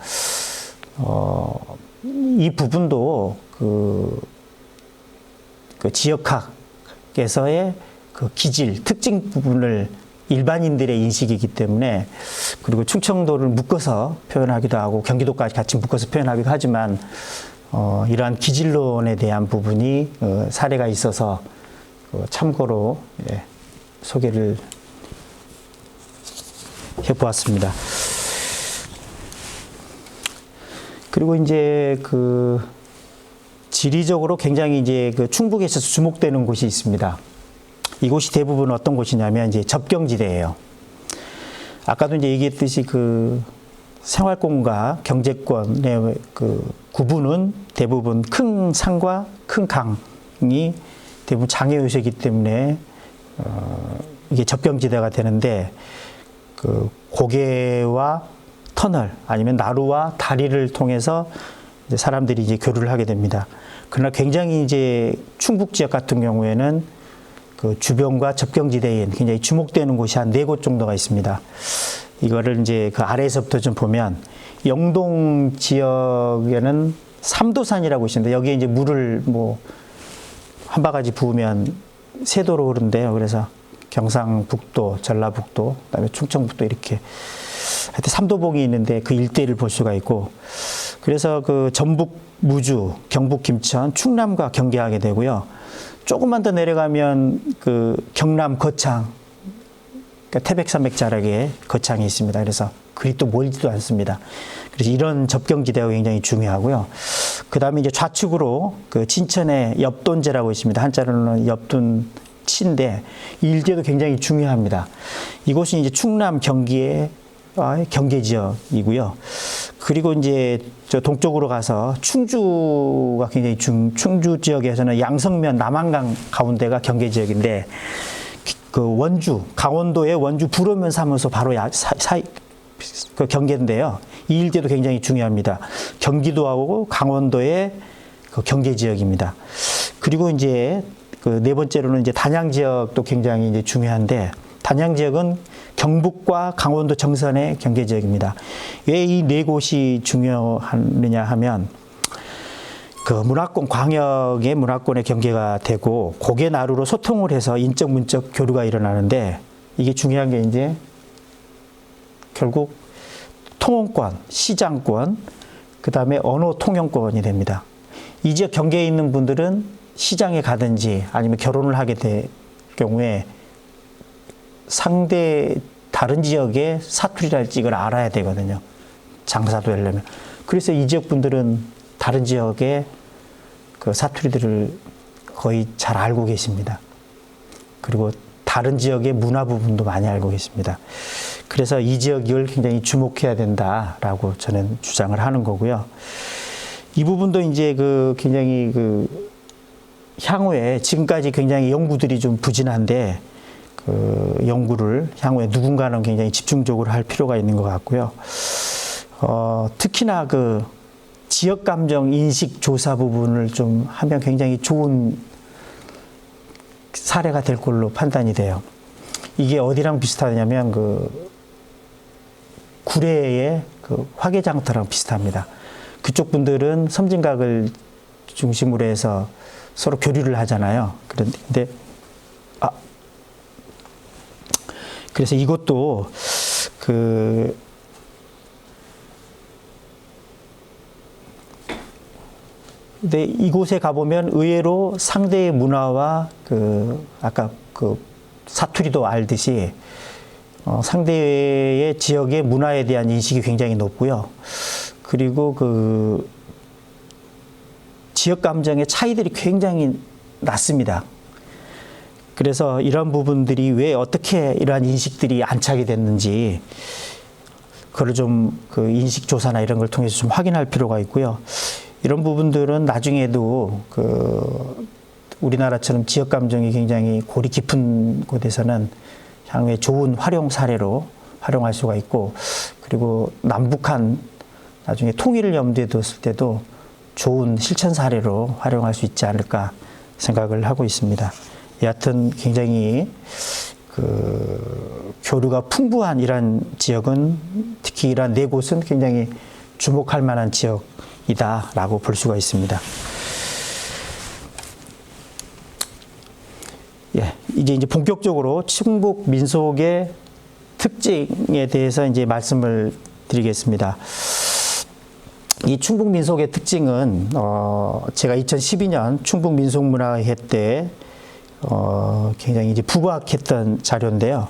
이 부분도 그 지역학에서의 그 기질, 특징 부분을 일반인들의 인식이기 때문에 그리고 충청도를 묶어서 표현하기도 하고 경기도까지 같이 묶어서 표현하기도 하지만 이러한 기질론에 대한 부분이 사례가 있어서 참고로 소개를 해보았습니다. 그리고 이제 그 지리적으로 굉장히 이제 그 충북에 있어서 주목되는 곳이 있습니다. 이곳이 대부분 어떤 곳이냐면 이제 접경지대예요. 아까도 이제 얘기했듯이 그 생활권과 경제권의 그 구분은 대부분 큰 산과 큰 강이 대부분 장애 요소이기 때문에 이게 접경지대가 되는데 그 고개와 터널 아니면 나루와 다리를 통해서 이제 사람들이 이제 교류를 하게 됩니다. 그러나 굉장히 이제 충북 지역 같은 경우에는 그 주변과 접경지대인 굉장히 주목되는 곳이 한 4곳 정도가 있습니다. 이거를 이제 그 아래에서부터 좀 보면 영동 지역에는 삼도산이라고 있습니다. 여기에 이제 물을 뭐 한 바가지 부으면 세도로 흐른대요. 그래서 경상북도, 전라북도, 그다음에 충청북도 이렇게 하여튼 삼도봉이 있는데 그 일대를 볼 수가 있고 그래서 그 전북 무주, 경북 김천, 충남과 경계하게 되고요. 조금만 더 내려가면 그 경남 거창, 그러니까 태백산맥 자락에 거창이 있습니다. 그래서 그리 또 멀지도 않습니다. 그래서 이런 접경지대가 굉장히 중요하고요. 그 다음에 이제 좌측으로 그 진천의 엽돈제라고 있습니다. 한자로는 엽돈치인데 이 일대도 굉장히 중요합니다. 이곳은 이제 충남 경기의 경계 지역이고요. 그리고 이제 저 동쪽으로 가서 충주가 굉장히 충주 지역에서는 양성면 남한강 가운데가 경계 지역인데 그 원주 강원도의 원주 불오면 사무소 바로 그 경계인데요. 이 일대도 굉장히 중요합니다. 경기도하고 강원도의 그 경계 지역입니다. 그리고 이제 그 네 번째로는 이제 단양 지역도 굉장히 이제 중요한데 단양 지역은 경북과 강원도 정선의 경계 지역입니다. 왜 이 4곳이 중요하느냐 하면 그 문화권 광역의 문화권의 경계가 되고 고개 나루로 소통을 해서 인적 문적 교류가 일어나는데 이게 중요한 게 이제 결국 통원권, 시장권, 그 다음에 언어 통용권이 됩니다. 이 지역 경계에 있는 분들은 시장에 가든지 아니면 결혼을 하게 될 경우에 상대 다른 지역의 사투리랄지 이걸 알아야 되거든요. 장사도 하려면. 그래서 이 지역 분들은 다른 지역의 그 사투리들을 거의 잘 알고 계십니다. 그리고 다른 지역의 문화 부분도 많이 알고 계십니다. 그래서 이 지역을 굉장히 주목해야 된다라고 저는 주장을 하는 거고요. 이 부분도 이제 그 굉장히 그 향후에 지금까지 굉장히 연구들이 좀 부진한데 그 연구를 향후에 누군가는 굉장히 집중적으로 할 필요가 있는 것 같고요. 특히나 그 지역 감정 인식 조사 부분을 좀 하면 굉장히 좋은 사례가 될 걸로 판단이 돼요. 이게 어디랑 비슷하냐면 그 구례의 그 화개장터랑 비슷합니다. 그쪽 분들은 섬진각을 중심으로 해서 서로 교류를 하잖아요. 그런데 그래서 이것도 그 근데 이곳에 가보면 의외로 상대의 문화와 아까 사투리도 알듯이 상대의 지역의 문화에 대한 인식이 굉장히 높고요. 그리고 지역 감정의 차이들이 굉장히 낮습니다. 그래서 이런 부분들이 왜 어떻게 이러한 인식들이 안착이 됐는지 그걸 좀 인식 조사나 이런 걸 통해서 좀 확인할 필요가 있고요. 이런 부분들은 나중에도 우리나라처럼 지역 감정이 굉장히 골이 깊은 곳에서는 향후에 좋은 활용 사례로 활용할 수가 있고, 그리고 남북한 나중에 통일을 염두에 뒀을 때도 좋은 실천 사례로 활용할 수 있지 않을까 생각을 하고 있습니다. 여하튼 굉장히 교류가 풍부한 이러한 지역은, 특히 이러한 네 곳은 굉장히 주목할 만한 지역이다라고 볼 수가 있습니다. 예, 이제 본격적으로 충북 민속의 특징에 대해서 이제 말씀을 드리겠습니다. 이 충북 민속의 특징은 제가 2012년 충북 민속문화회 때 굉장히 이제 부각했던 자료인데요.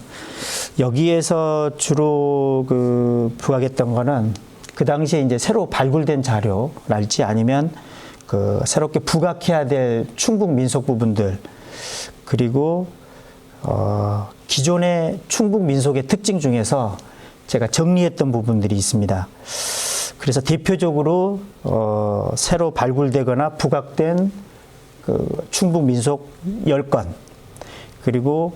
여기에서 주로 부각했던 거는 그 당시에 이제 새로 발굴된 자료랄지 아니면 새롭게 부각해야 될 충북 민속 부분들, 그리고 기존의 충북 민속의 특징 중에서 제가 정리했던 부분들이 있습니다. 그래서 대표적으로 새로 발굴되거나 부각된 충북 민속 10건, 그리고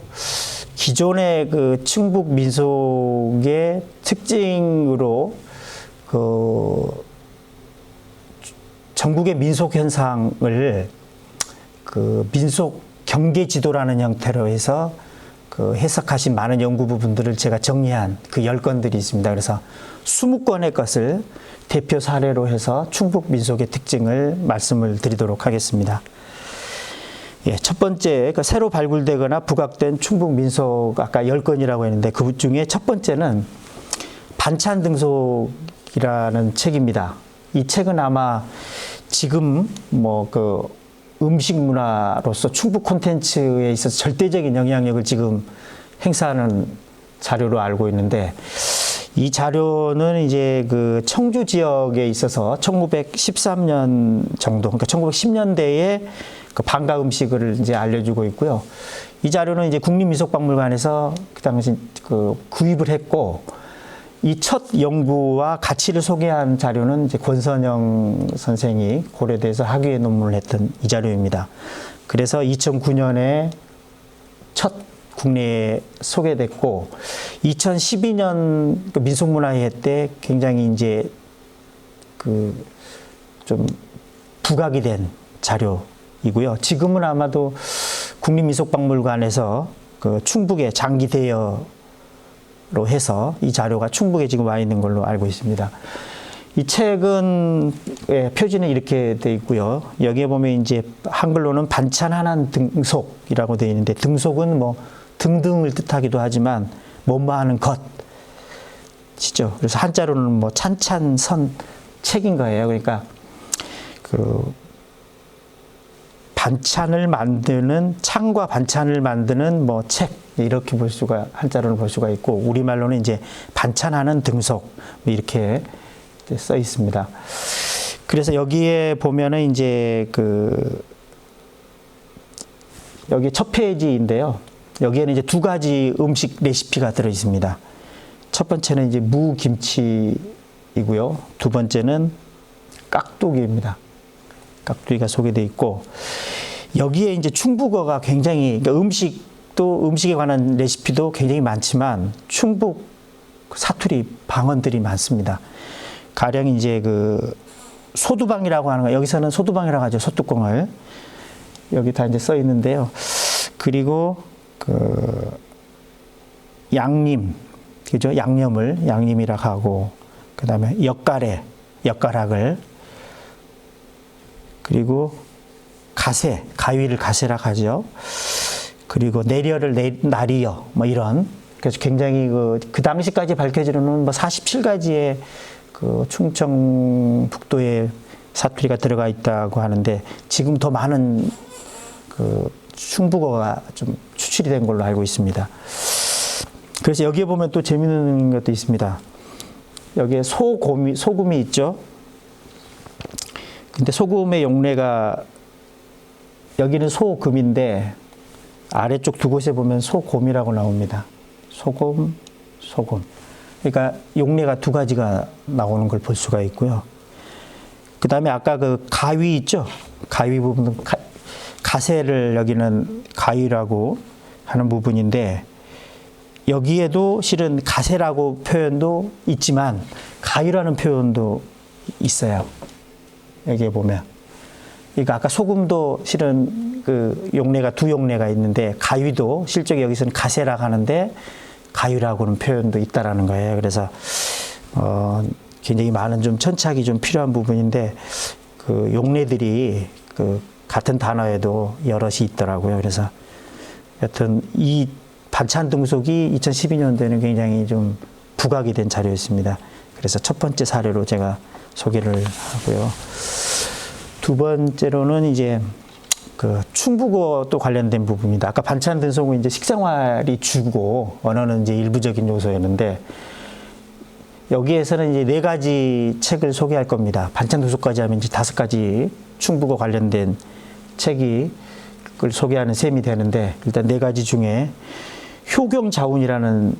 기존의 충북 민속의 특징으로 전국의 민속 현상을 민속 경계 지도라는 형태로 해서 해석하신 많은 연구 부분들을 제가 정리한 10건들이 있습니다. 그래서 20건의 것을 대표 사례로 해서 충북 민속의 특징을 말씀을 드리도록 하겠습니다. 예, 첫 번째, 새로 발굴되거나 부각된 충북 민속 아까 10건이라고 했는데 그 중에 첫 번째는 반찬 등속이라는 책입니다. 이 책은 아마 지금 음식 문화로서 충북 콘텐츠에 있어서 절대적인 영향력을 지금 행사하는 자료로 알고 있는데, 이 자료는 이제 청주 지역에 있어서 1913년 정도, 그러니까 1910년대에 방가 음식을 이제 알려주고 있고요. 이 자료는 이제 국립민속박물관에서 그 당시 구입을 했고, 이 첫 연구와 가치를 소개한 자료는 이제 권선영 선생이 고려대에서 학위의 논문을 했던 이 자료입니다. 그래서 2009년에 첫 국내에 소개됐고, 2012년 민속문화회 때 굉장히 이제 좀 부각이 된 자료이고요. 지금은 아마도 국립민속박물관에서 충북의 장기 대여로 해서 이 자료가 충북에 지금 와 있는 걸로 알고 있습니다. 이 책은 표지는 이렇게 돼 있고요. 여기에 보면 이제 한글로는 반찬하는 등속이라고 되어 있는데, 등속은 등등을 뜻하기도 하지만 뭐뭐하는 것이죠. 그래서 한자로는 찬찬선 책인 거예요. 그러니까 반찬을 만드는, 찬과 반찬을 만드는 책, 이렇게 한자로는 볼 수가 있고, 우리말로는 이제 반찬하는 등속 이렇게 써 있습니다. 그래서 여기에 보면은 이제 여기 첫 페이지인데요. 여기에는 이제 2가지 음식 레시피가 들어 있습니다. 첫 번째는 이제 무김치이고요. 두 번째는 깍두기입니다. 깍두기가 소개되어 있고, 여기에 이제 충북어가 굉장히, 음식에 관한 레시피도 굉장히 많지만 충북 사투리 방언들이 많습니다. 가령 이제 소두방이라고 하는 거, 여기서는 소두방이라고 하죠. 소뚜껑을. 여기 다 이제 써 있는데요. 그리고 양님, 그죠? 양념을 양님이라고 하고, 그 다음에 엿가락을, 그리고 가위를 가세라고 하죠. 그리고 내려를 나리여, 이런. 그래서 굉장히 그 당시까지 밝혀지는 47가지의 충청북도의 사투리가 들어가 있다고 하는데 지금 더 많은 그 충북어가 좀 추출이 된 걸로 알고 있습니다. 그래서 여기에 보면 또 재밌는 것도 있습니다. 여기에 소금이 있죠. 근데 소금의 용례가 여기는 소금인데 아래쪽 두 곳에 보면 소곰이라고 나옵니다. 소금. 그러니까 용례가 두 가지가 나오는 걸 볼 수가 있고요. 그 다음에 아까 그 가위 있죠? 가위 부분, 가세를 여기는 가위라고 하는 부분인데 여기에도 실은 가세라고 표현도 있지만 가위라는 표현도 있어요. 여기에 보면. 그러니까 아까 소금도 실은 그 용례가 두 용례가 있는데 가위도 실제 여기서는 가세라고 하는데 가위라고는 표현도 있다라는 거예요. 그래서 굉장히 많은 좀 천착이 좀 필요한 부분인데 그 용례들이 그 같은 단어에도 여럿이 있더라고요. 그래서 여튼 이 반찬 등속이 2012년도에는 굉장히 좀 부각이 된 자료였습니다. 그래서 첫 번째 사례로 제가 소개를 하고요. 두 번째로는 이제 그 충북어 또 관련된 부분입니다. 아까 반찬 등속은 이제 식생활이 주고 언어는 이제 일부적인 요소였는데 여기에서는 이제 4가지 책을 소개할 겁니다. 반찬 등속까지 하면 이제 5가지 충북어 관련된 책이 그걸 소개하는 셈이 되는데 일단 4가지 중에 효경자운이라는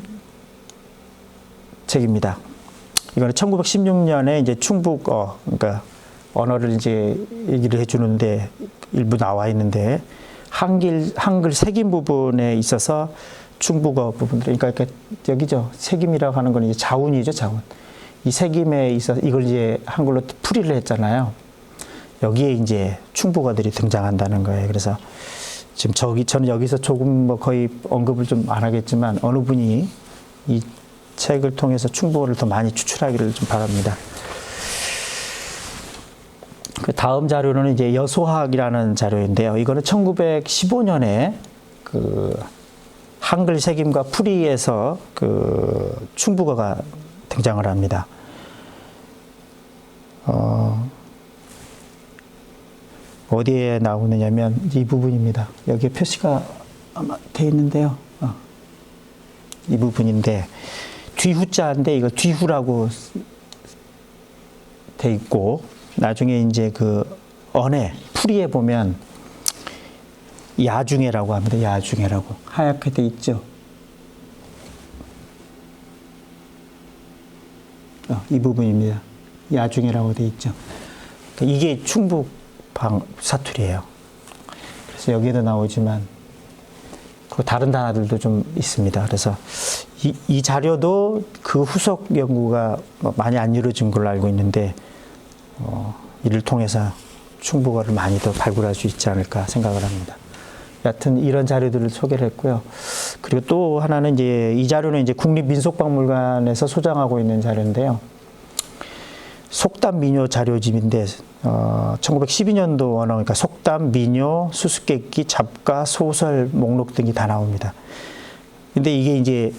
책입니다. 이거는 1916년에 이제 충북어, 그러니까 언어를 이제 얘기를 해주는데 일부 나와 있는데 한글 색임 부분에 있어서 충북어 부분들, 그러니까 여기죠. 색임이라고 하는 건 이제 자운이죠, 자운. 이 색임에 있어서 이걸 이제 한글로 풀이를 했잖아요. 여기에 이제 충북어들이 등장한다는 거예요. 그래서 지금 저는 여기서 조금 뭐 거의 언급을 좀 안 하겠지만 어느 분이 이 책을 통해서 충북어를 더 많이 추출하기를 좀 바랍니다. 그 다음 자료는 이제 여소학이라는 자료인데요. 이거는 1915년에 그 한글 색임과 풀이에서 그 충북어가 등장을 합니다. 어디에 나오느냐면 이 부분입니다. 여기에 표시가 아마 돼 있는데요. 이 부분인데 뒤후자인데 이거 뒤후라고 돼 있고 나중에 이제 그 언해 풀이에 보면 야중해라고 합니다. 야중해라고 하얗게 돼 있죠. 이 부분입니다. 야중해라고 돼 있죠. 이게 충북 사투리예요. 그래서 여기에도 나오지만 그 다른 단어들도 좀 있습니다. 그래서 이 자료도 그 후속 연구가 많이 안 이루어진 걸로 알고 있는데 이를 통해서 충북어를 많이 더 발굴할 수 있지 않을까 생각을 합니다. 여하튼 이런 자료들을 소개를 했고요. 그리고 또 하나는 이제 이 자료는 이제 국립민속박물관에서 소장하고 있는 자료인데요. 속담 민요 자료집인데 1912년도 언어, 그러니까 속담, 민요, 수수께끼, 잡가, 소설 목록 등이 다 나옵니다. 근데 이게 이제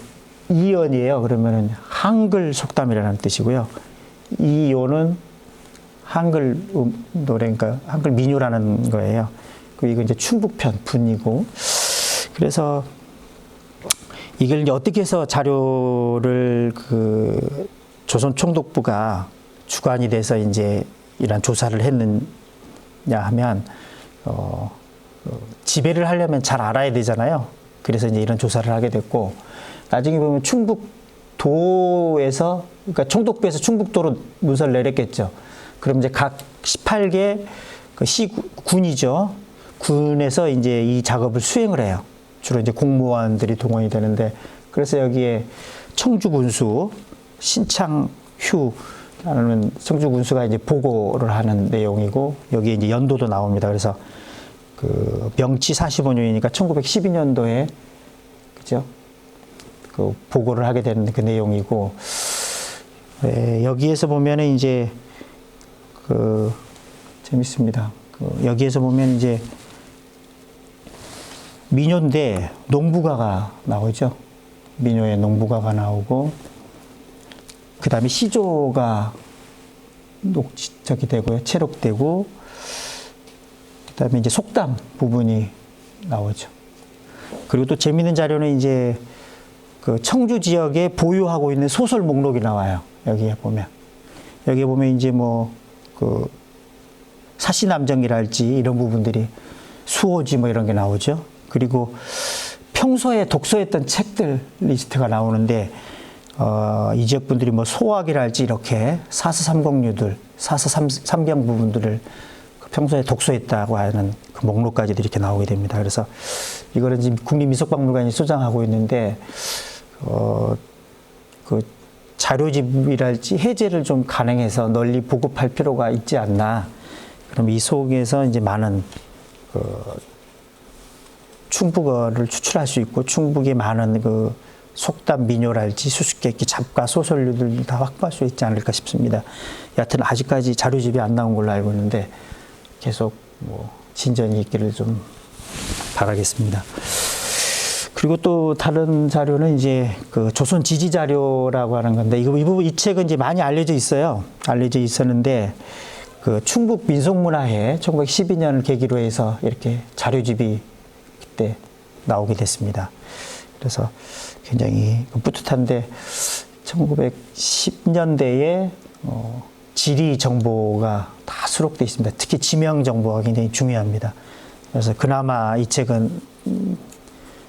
이연이에요. 그러면은 한글 속담이라는 뜻이고요. 이요는 한글 노래니까 한글 민요라는 거예요. 이거 이제 충북편 분이고, 그래서 이걸 이제 어떻게 해서 자료를 그 조선 총독부가 주관이 돼서 이제 이런 조사를 했느냐 하면 지배를 하려면 잘 알아야 되잖아요. 그래서 이제 이런 조사를 하게 됐고, 나중에 보면 충북도에서, 그러니까 총독부에서 충북도로 문서를 내렸겠죠. 그럼 이제 각 18개 그 군이죠. 군에서 이제 이 작업을 수행을 해요. 주로 이제 공무원들이 동원이 되는데, 그래서 여기에 청주군수, 신창휴라는 청주군수가 이제 보고를 하는 내용이고, 여기에 이제 연도도 나옵니다. 그래서 그 명치 45년이니까 1912년도에 그죠? 그 보고를 하게 되는 그 내용이고, 여기에서 보면은 이제 그 재밌습니다. 여기에서 보면 이제 민요인데 농부가가 나오죠. 민요에 농부가가 나오고, 그 다음에 시조가 녹지적이 되고요. 체록되고, 그다음에 이제 속담 부분이 나오죠. 그리고 또 재미있는 자료는 이제 그 청주 지역에 보유하고 있는 소설 목록이 나와요. 여기에 보면 이제 뭐 그 사시남정이랄지 이런 부분들이 수호지 뭐 이런 게 나오죠. 그리고 평소에 독서했던 책들 리스트가 나오는데 이 지역 분들이 뭐 소학이랄지 이렇게 사서삼공류들, 사서삼경 부분들을 평소에 독서했다고 하는 그 목록까지도 이렇게 나오게 됩니다. 그래서 이거는 지금 국립미술박물관이 소장하고 있는데 그 자료집이랄지 해제를 좀 간행해서 널리 보급할 필요가 있지 않나. 그럼 이 속에서 이제 많은 충북어를 추출할 수 있고 충북의 많은 그 속담, 민요랄지 수수께끼, 잡가, 소설류들 다 확보할 수 있지 않을까 싶습니다. 여하튼 아직까지 자료집이 안 나온 걸로 알고 있는데 계속 뭐 진전이 있기를 좀 바라겠습니다. 그리고 또 다른 자료는 이제 그 조선 지지 자료라고 하는 건데 이 책은 이제 많이 알려져 있어요. 알려져 있었는데 그 충북 민속문화회 1912년을 계기로 해서 이렇게 자료집이 그때 나오게 됐습니다. 그래서 굉장히 뿌듯한데 1910년대에 지리 정보가 다 수록되어 있습니다. 특히 지명 정보가 굉장히 중요합니다. 그래서 그나마 이 책은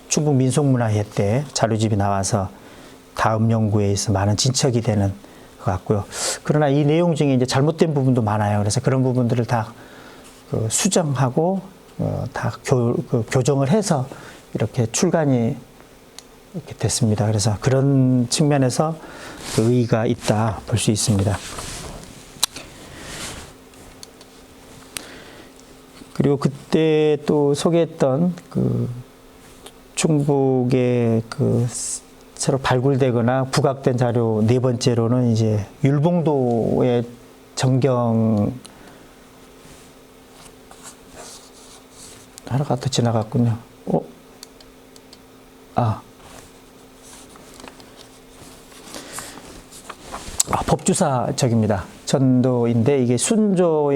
충북 민속문화회 때 자료집이 나와서 다음 연구에 있어 많은 진척이 되는 것 같고요. 그러나 이 내용 중에 이제 잘못된 부분도 많아요. 그래서 그런 부분들을 다 수정하고 다 교정을 해서 이렇게 출간이 이렇게 됐습니다. 그래서 그런 측면에서 그 의의가 있다 볼 수 있습니다. 그리고 그때 또 소개했던 그 충북의 그 새로 발굴되거나 부각된 자료 네 번째로는 이제 율봉도의 정경 하나가 더 지나갔군요. 법주사적입니다. 전도인데 이게 순조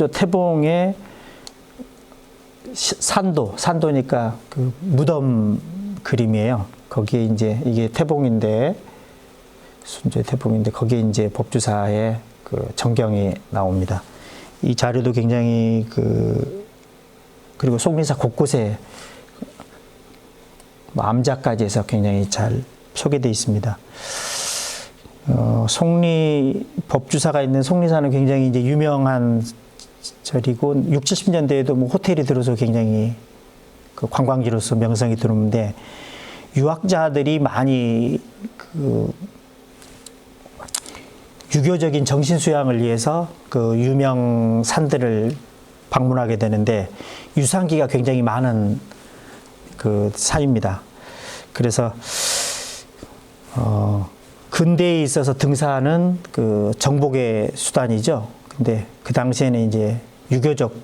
태봉의 산도니까 그 무덤 그림이에요. 거기에 이제 이게 태봉인데 순조의 태봉인데 거기에 이제 법주사의 그 정경이 나옵니다. 이 자료도 굉장히 그리고 속리사 곳곳에 암자까지 해서 굉장히 잘 소개되어 있습니다. 법주사가 있는 속리사는 굉장히 이제 유명한 절이고 60, 70년대에도 뭐 호텔이 들어서 굉장히 그 관광지로서 명성이 들었는데 유학자들이 많이 그 유교적인 정신 수양을 위해서 그 유명 산들을 방문하게 되는데 유산기가 굉장히 많은 그 산입니다. 그래서 근대에 있어서 등산은 그 정복의 수단이죠. 근데 그 당시에는 이제 유교적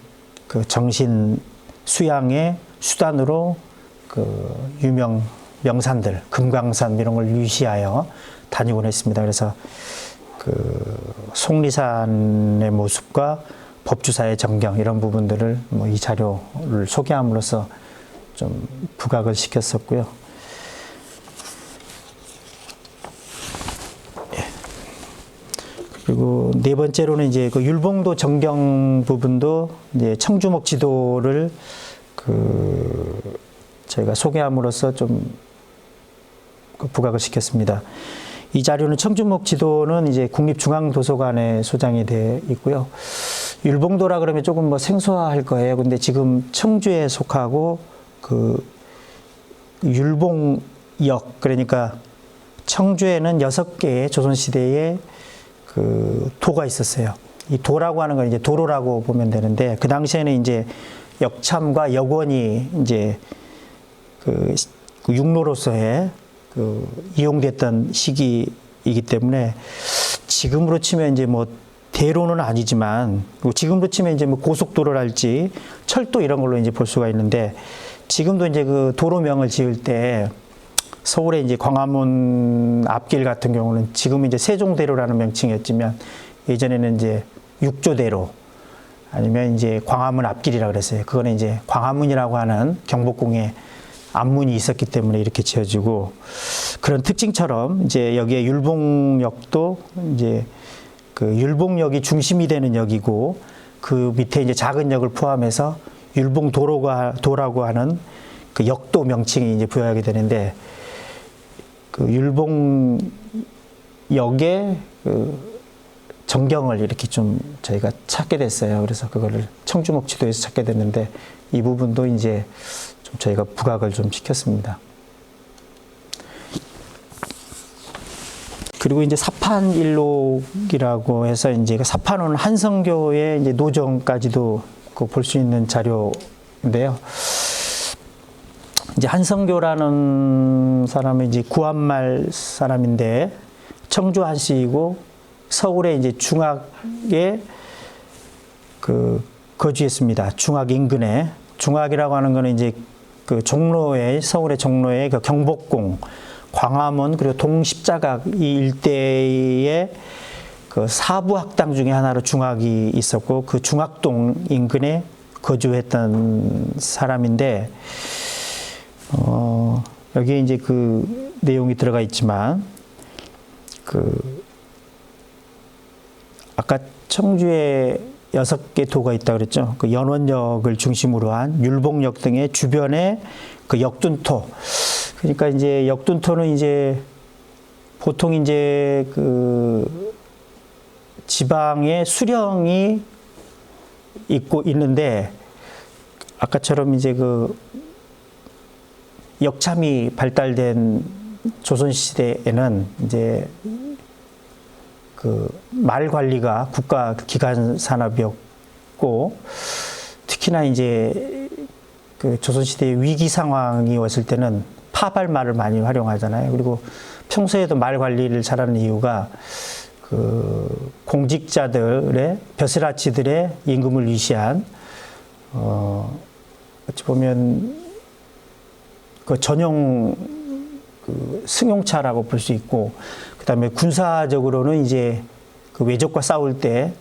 그 정신 수양의 수단으로 그 유명 명산들, 금강산 이런 걸 유시하여 다니곤 했습니다. 그래서 그 속리산의 모습과 법주사의 정경 이런 부분들을 뭐 이 자료를 소개함으로써 좀 부각을 시켰었고요. 그리고 네 번째로는 이제 그 율봉도 정경 부분도 이제 청주목 지도를 저희가 소개함으로써 좀 부각을 시켰습니다. 이 자료는 청주목 지도는 이제 국립중앙도서관에 소장이 되어 있고요. 율봉도라 그러면 조금 뭐 생소할 거예요. 근데 지금 청주에 속하고 그 율봉역, 그러니까 청주에는 6개의 조선시대에 그 도가 있었어요. 이 도라고 하는 건 이제 도로라고 보면 되는데 그 당시에는 이제 역참과 역원이 이제 그 육로로서의 그 이용됐던 시기이기 때문에 지금으로 치면 이제 뭐 대로는 아니지만 지금으로 치면 이제 뭐 고속도로랄지 철도 이런 걸로 이제 볼 수가 있는데 지금도 이제 그 도로명을 지을 때 서울의 이제 광화문 앞길 같은 경우는 지금 이제 세종대로라는 명칭이었지만 예전에는 이제 육조대로 아니면 이제 광화문 앞길이라고 그랬어요. 그거는 이제 광화문이라고 하는 경복궁에 앞문이 있었기 때문에 이렇게 지어지고, 그런 특징처럼 이제 여기에 율봉역도 이제 그 율봉역이 중심이 되는 역이고, 그 밑에 이제 작은 역을 포함해서 율봉도라고 하는 그 역도 명칭이 이제 부여하게 되는데, 그 율봉역의 그 전경을 이렇게 좀 저희가 찾게 됐어요. 그래서 그거를 청주목지도에서 찾게 됐는데, 이 부분도 이제 좀 저희가 부각을 좀 시켰습니다. 그리고 이제 사판일록이라고 해서 이제 사판은 한성교의 이제 노정까지도 볼 수 있는 자료인데요. 이제 한성교라는 사람은 이제 구한말 사람인데 청주 한씨이고 서울의 이제 중학에 그 거주했습니다. 중학 인근에. 중학이라고 하는 거는 이제 그 종로에, 서울의 종로에 그 경복궁, 광화문 그리고 동십자각 이 일대에 그 사부학당 중에 하나로 중학이 있었고, 그 중학동 인근에 거주했던 사람인데, 여기에 이제 그 내용이 들어가 있지만, 그 아까 청주에 6개 도가 있다고 그랬죠. 그 연원역을 중심으로 한 율봉역 등의 주변에 그 역둔토. 그러니까 이제 역둔토는 이제 보통 이제 그 지방에 수령이 있는데, 아까처럼 이제 그 역참이 발달된 조선시대에는 이제 그 말 관리가 국가 기관 산업이었고, 특히나 이제 그 조선시대의 위기 상황이 왔을 때는 파발말을 많이 활용하잖아요. 그리고 평소에도 말 관리를 잘하는 이유가 그 공직자들의 벼슬아치들의 임금을 위시한 어찌 보면 그 전용 그 승용차라고 볼 수 있고, 그다음에 군사적으로는 이제 그 외적과 싸울 때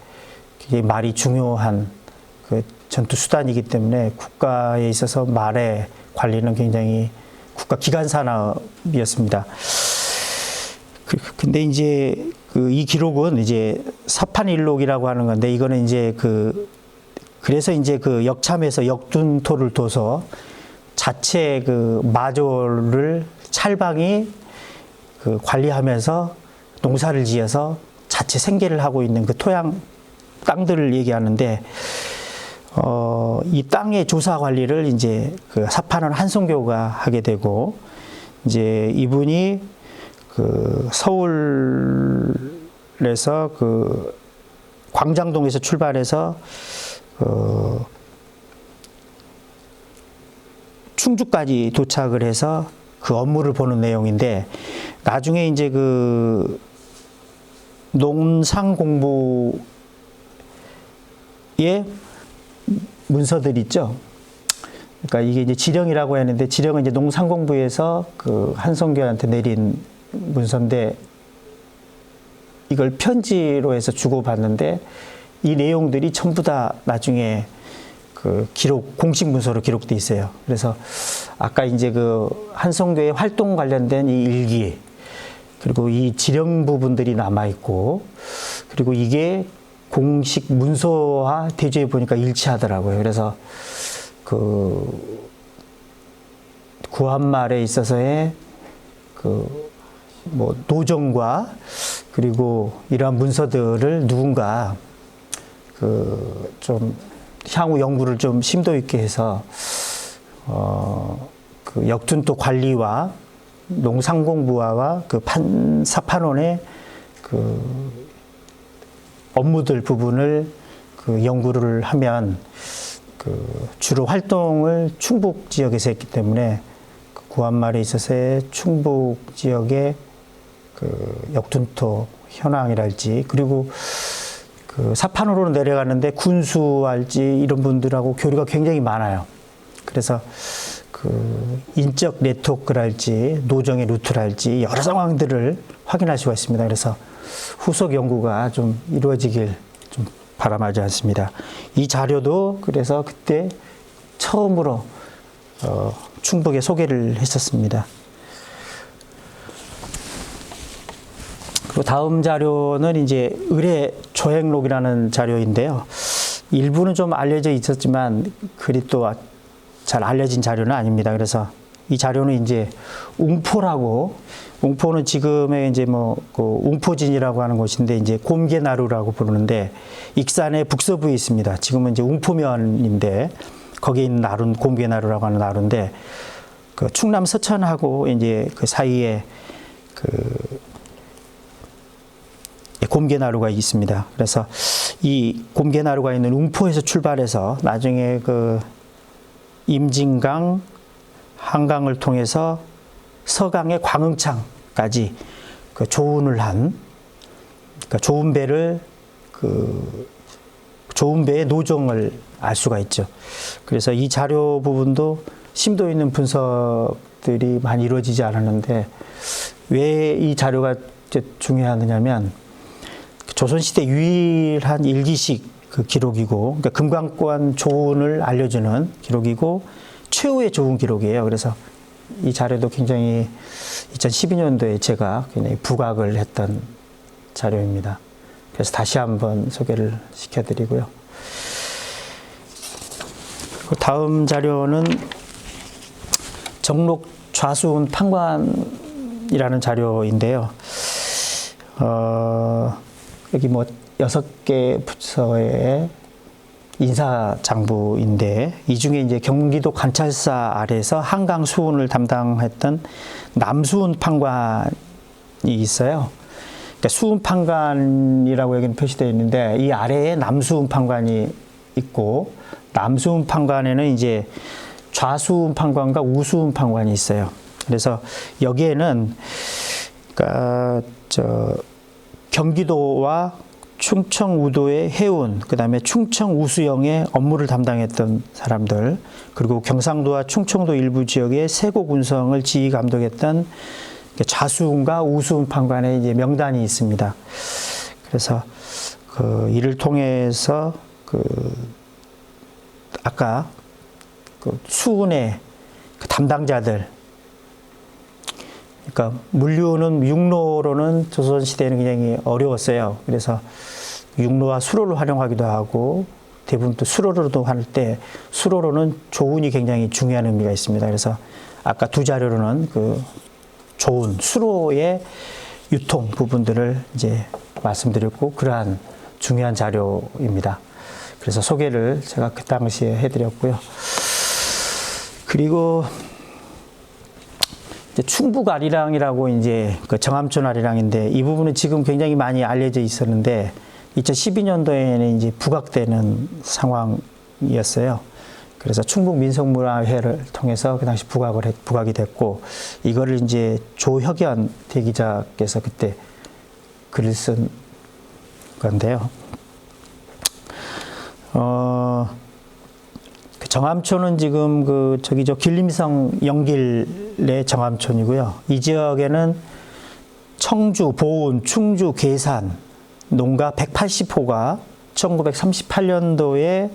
말이 중요한 그 전투 수단이기 때문에 국가에 있어서 말의 관리는 굉장히 국가 기관 산업이었습니다. 근데 이제 그 이 기록은 이제 사판일록이라고 하는 건데, 이거는 이제 그래서 이제 그 역참에서 역둔토를 둬서 자체 그 마조를 찰방이 그 관리하면서 농사를 지어서 자체 생계를 하고 있는 그 토양 땅들을 얘기하는데, 이 땅의 조사 관리를 이제 그 사판원 한성교가 하게 되고, 이제 이분이 그 서울에서 그 광장동에서 출발해서 충주까지 도착을 해서 그 업무를 보는 내용인데, 나중에 이제 그 농상 공부의 문서들 있죠. 그러니까 이게 이제 지령이라고 했는데, 지령은 이제 농상 공부에서 그 한성교한테 내린 문서인데, 이걸 편지로 해서 주고받는데, 이 내용들이 전부 다 나중에 그 공식 문서로 기록돼 있어요. 그래서 아까 이제 그 한성교의 활동 관련된 이 일기, 그리고 이 지령 부분들이 남아있고, 그리고 이게 공식 문서와 대조해 보니까 일치하더라고요. 그래서 그 구한말에 있어서의 그 뭐 노정과 그리고 이러한 문서들을 누군가 그 좀 향후 연구를 좀 심도 있게 해서 그 역둔토 관리와 농상공부와 그 사판원의 그 업무들 부분을 그 연구를 하면 그 주로 활동을 충북 지역에서 했기 때문에 그 구한말에 있어서의 충북 지역의 그 역둔토 현황이랄지, 그리고 그 사판으로 내려가는데 군수할지 이런 분들하고 교류가 굉장히 많아요. 그래서 그 그 인적 네트워크랄지 노정의 루트랄지 여러 상황들을 확인할 수가 있습니다. 그래서 후속 연구가 좀 이루어지길 좀 바람하지 않습니다. 이 자료도 그래서 그때 처음으로 충북에 소개를 했었습니다. 그리고 다음 자료는 이제 의뢰 조행록이라는 자료인데요. 일부는 좀 알려져 있었지만 그리 또 잘 알려진 자료는 아닙니다. 그래서 이 자료는 이제 웅포라고, 웅포는 지금의 이제 그 웅포진이라고 하는 곳인데 이제 곰개나루라고 부르는데 익산의 북서부에 있습니다. 지금은 이제 웅포면인데 거기에 있는 나루는 곰개나루라고 하는 나루인데 그 충남 서천하고 이제 그 사이에 그 곰개나루가 있습니다. 그래서 이 곰개나루가 있는 웅포에서 출발해서 나중에 그 임진강, 한강을 통해서 서강의 광흥창까지 그 조운을 한, 그러니까 좋은 배를 좋은 배의 노정을 알 수가 있죠. 그래서 이 자료 부분도 심도 있는 분석들이 많이 이루어지지 않았는데 왜 이 자료가 중요하느냐면 조선시대 유일한 일기식 그 기록이고, 그러니까 금강권 조운을 알려주는 기록이고 최후의 조운 기록이에요. 그래서 이 자료도 굉장히 2012년도에 제가 굉장히 부각을 했던 자료입니다. 그래서 다시 한번 소개를 시켜드리고요. 다음 자료는 정록 좌수운 판관이라는 자료인데요. 여기 뭐 6개 부서의 인사장부인데 이 중에 이제 경기도 관찰사 아래에서 한강 수운을 담당했던 남수운 판관이 있어요. 그러니까 수운 판관이라고 여기는 표시되어 있는데 이 아래에 남수운 판관이 있고 남수운 판관에는 이제 좌수운 판관과 우수운 판관이 있어요. 그래서 여기에는 그러니까 경기도와 충청 우도의 해운, 그 다음에 충청 우수영의 업무를 담당했던 사람들, 그리고 경상도와 충청도 일부 지역의 세고 군성을 지휘 감독했던 좌수운과 우수운 판관의 이제 명단이 있습니다. 그래서 그 이를 통해서 아까 수운의 담당자들, 그러니까 물류는 육로로는 조선시대에는 굉장히 어려웠어요. 그래서 육로와 수로를 활용하기도 하고 대부분 또 수로로도 할 때 수로로는 조운이 굉장히 중요한 의미가 있습니다. 그래서 아까 두 자료로는 그 조운, 수로의 유통 부분들을 이제 말씀드렸고 그러한 중요한 자료입니다. 그래서 소개를 제가 그 당시에 해드렸고요. 그리고 이제 충북 아리랑이라고 이제 그 정암촌 아리랑인데 이 부분은 지금 굉장히 많이 알려져 있었는데 2012년도에는 이제 부각되는 상황이었어요. 그래서 충북 민속문화회를 통해서 그 당시 부각이 됐고 이거를 이제 조혁연 대기자께서 그때 글을 쓴 건데요. 정암촌은 지금 길림성 영길의 정암촌이고요. 이 지역에는 청주, 보은, 충주, 괴산 농가 180호가 1938년도에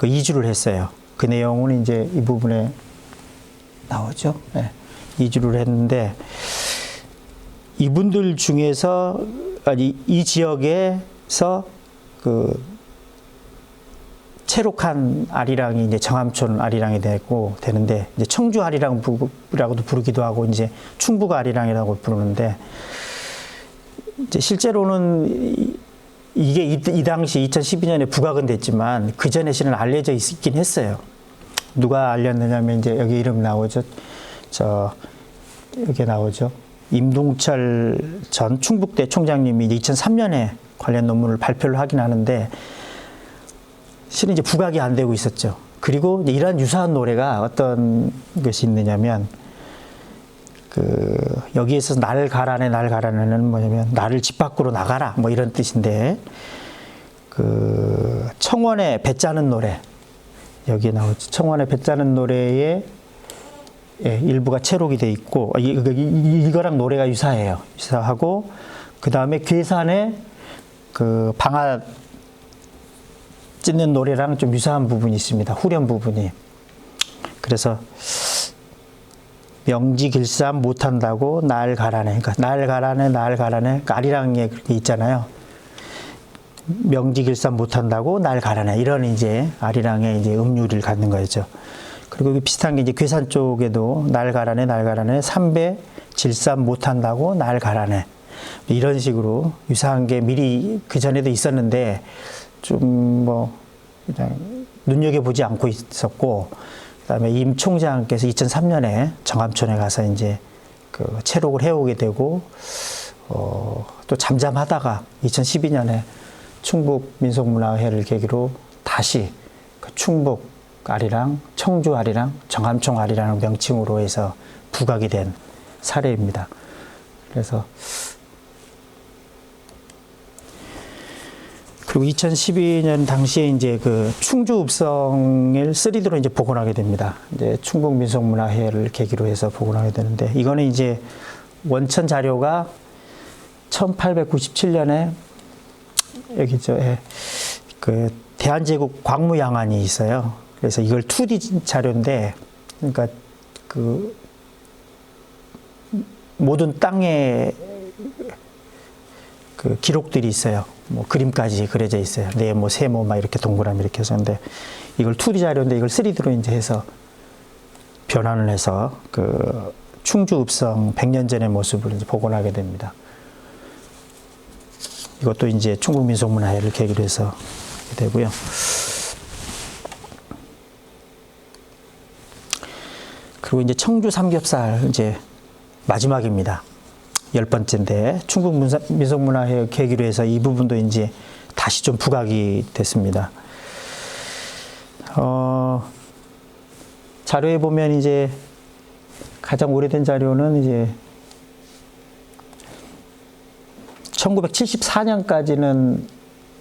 이주를 했어요. 그 내용은 이제 이 부분에 나오죠. 네. 이주를 했는데 이분들 중에서 이 지역에서 채록한 아리랑이 이제 정암촌 아리랑이 되는데 이제 청주 아리랑이라고도 부르기도 하고 이제 충북 아리랑이라고 부르는데 이제 실제로는 이게 이 당시 2012년에 부각은 됐지만 그 전에 실은 알려져 있긴 했어요. 누가 알렸느냐면 이제 여기 이름 나오죠. 여기 나오죠. 임동철 전 충북대 총장님이 2003년에 관련 논문을 발표를 하긴 하는데 실은 이제 부각이 안 되고 있었죠. 그리고 이제 이러한 유사한 노래가 어떤 것이 있느냐면 여기에서 날 가라네는 뭐냐면 나를 집 밖으로 나가라 뭐 이런 뜻인데 청원의 배 짜는 노래 여기에 나오죠. 청원의 배 짜는 노래에 예, 일부가 채록이 돼 있고 이거랑 노래가 유사해요. 유사하고 그 다음에 괴산의 그 방아 찢는 노래랑 좀 유사한 부분이 있습니다. 후렴 부분이. 그래서 명지길쌈 못한다고 날 가라네. 그러니까 날 가라네, 날 가라네. 그러니까 아리랑에 그렇게 있잖아요. 명지길쌈 못한다고 날 가라네. 이런 이제 아리랑의 이제 음유를 갖는 거죠. 그리고 비슷한 게 이제 괴산 쪽에도 날 가라네, 날 가라네. 삼배 질쌈 못한다고 날 가라네. 이런 식으로 유사한 게 미리 그 전에도 있었는데 좀 뭐 그냥 눈여겨보지 않고 있었고, 그다음에 임 총장께서 2003년에 정암촌에 가서 이제 그 체록을 해오게 되고, 또 잠잠하다가 2012년에 충북 민속문화회를 계기로 다시 그 충북 아리랑, 청주 아리랑, 정암촌 아리랑을 명칭으로 해서 부각이 된 사례입니다. 그래서 그리고 2012년 당시에 이제 그 충주 읍성을 3D로 이제 복원하게 됩니다. 이제 충북 민속문화회를 계기로 해서 복원하게 되는데, 이거는 이제 원천 자료가 1897년에 여기죠. 예. 그 대한제국 광무양안이 있어요. 그래서 이걸 2D 자료인데, 그러니까 그 모든 땅에 그 기록들이 있어요. 뭐 그림까지 그려져 있어요. 네모, 세모 막 이렇게 동그라미 이렇게 해서. 근데 이걸 2D 자료인데 이걸 3D로 이제 해서 변환을 해서 그 충주 읍성 100년 전의 모습을 이제 복원하게 됩니다. 이것도 이제 충북 민속문화회를 계기로 해서 하게 되고요. 그리고 이제 청주 삼겹살 이제 마지막입니다. 10번째인데 충북 민속문화회 계기로 해서 이 부분도 이제 다시 좀 부각이 됐습니다. 자료에 보면 이제 가장 오래된 자료는 이제 1974년까지는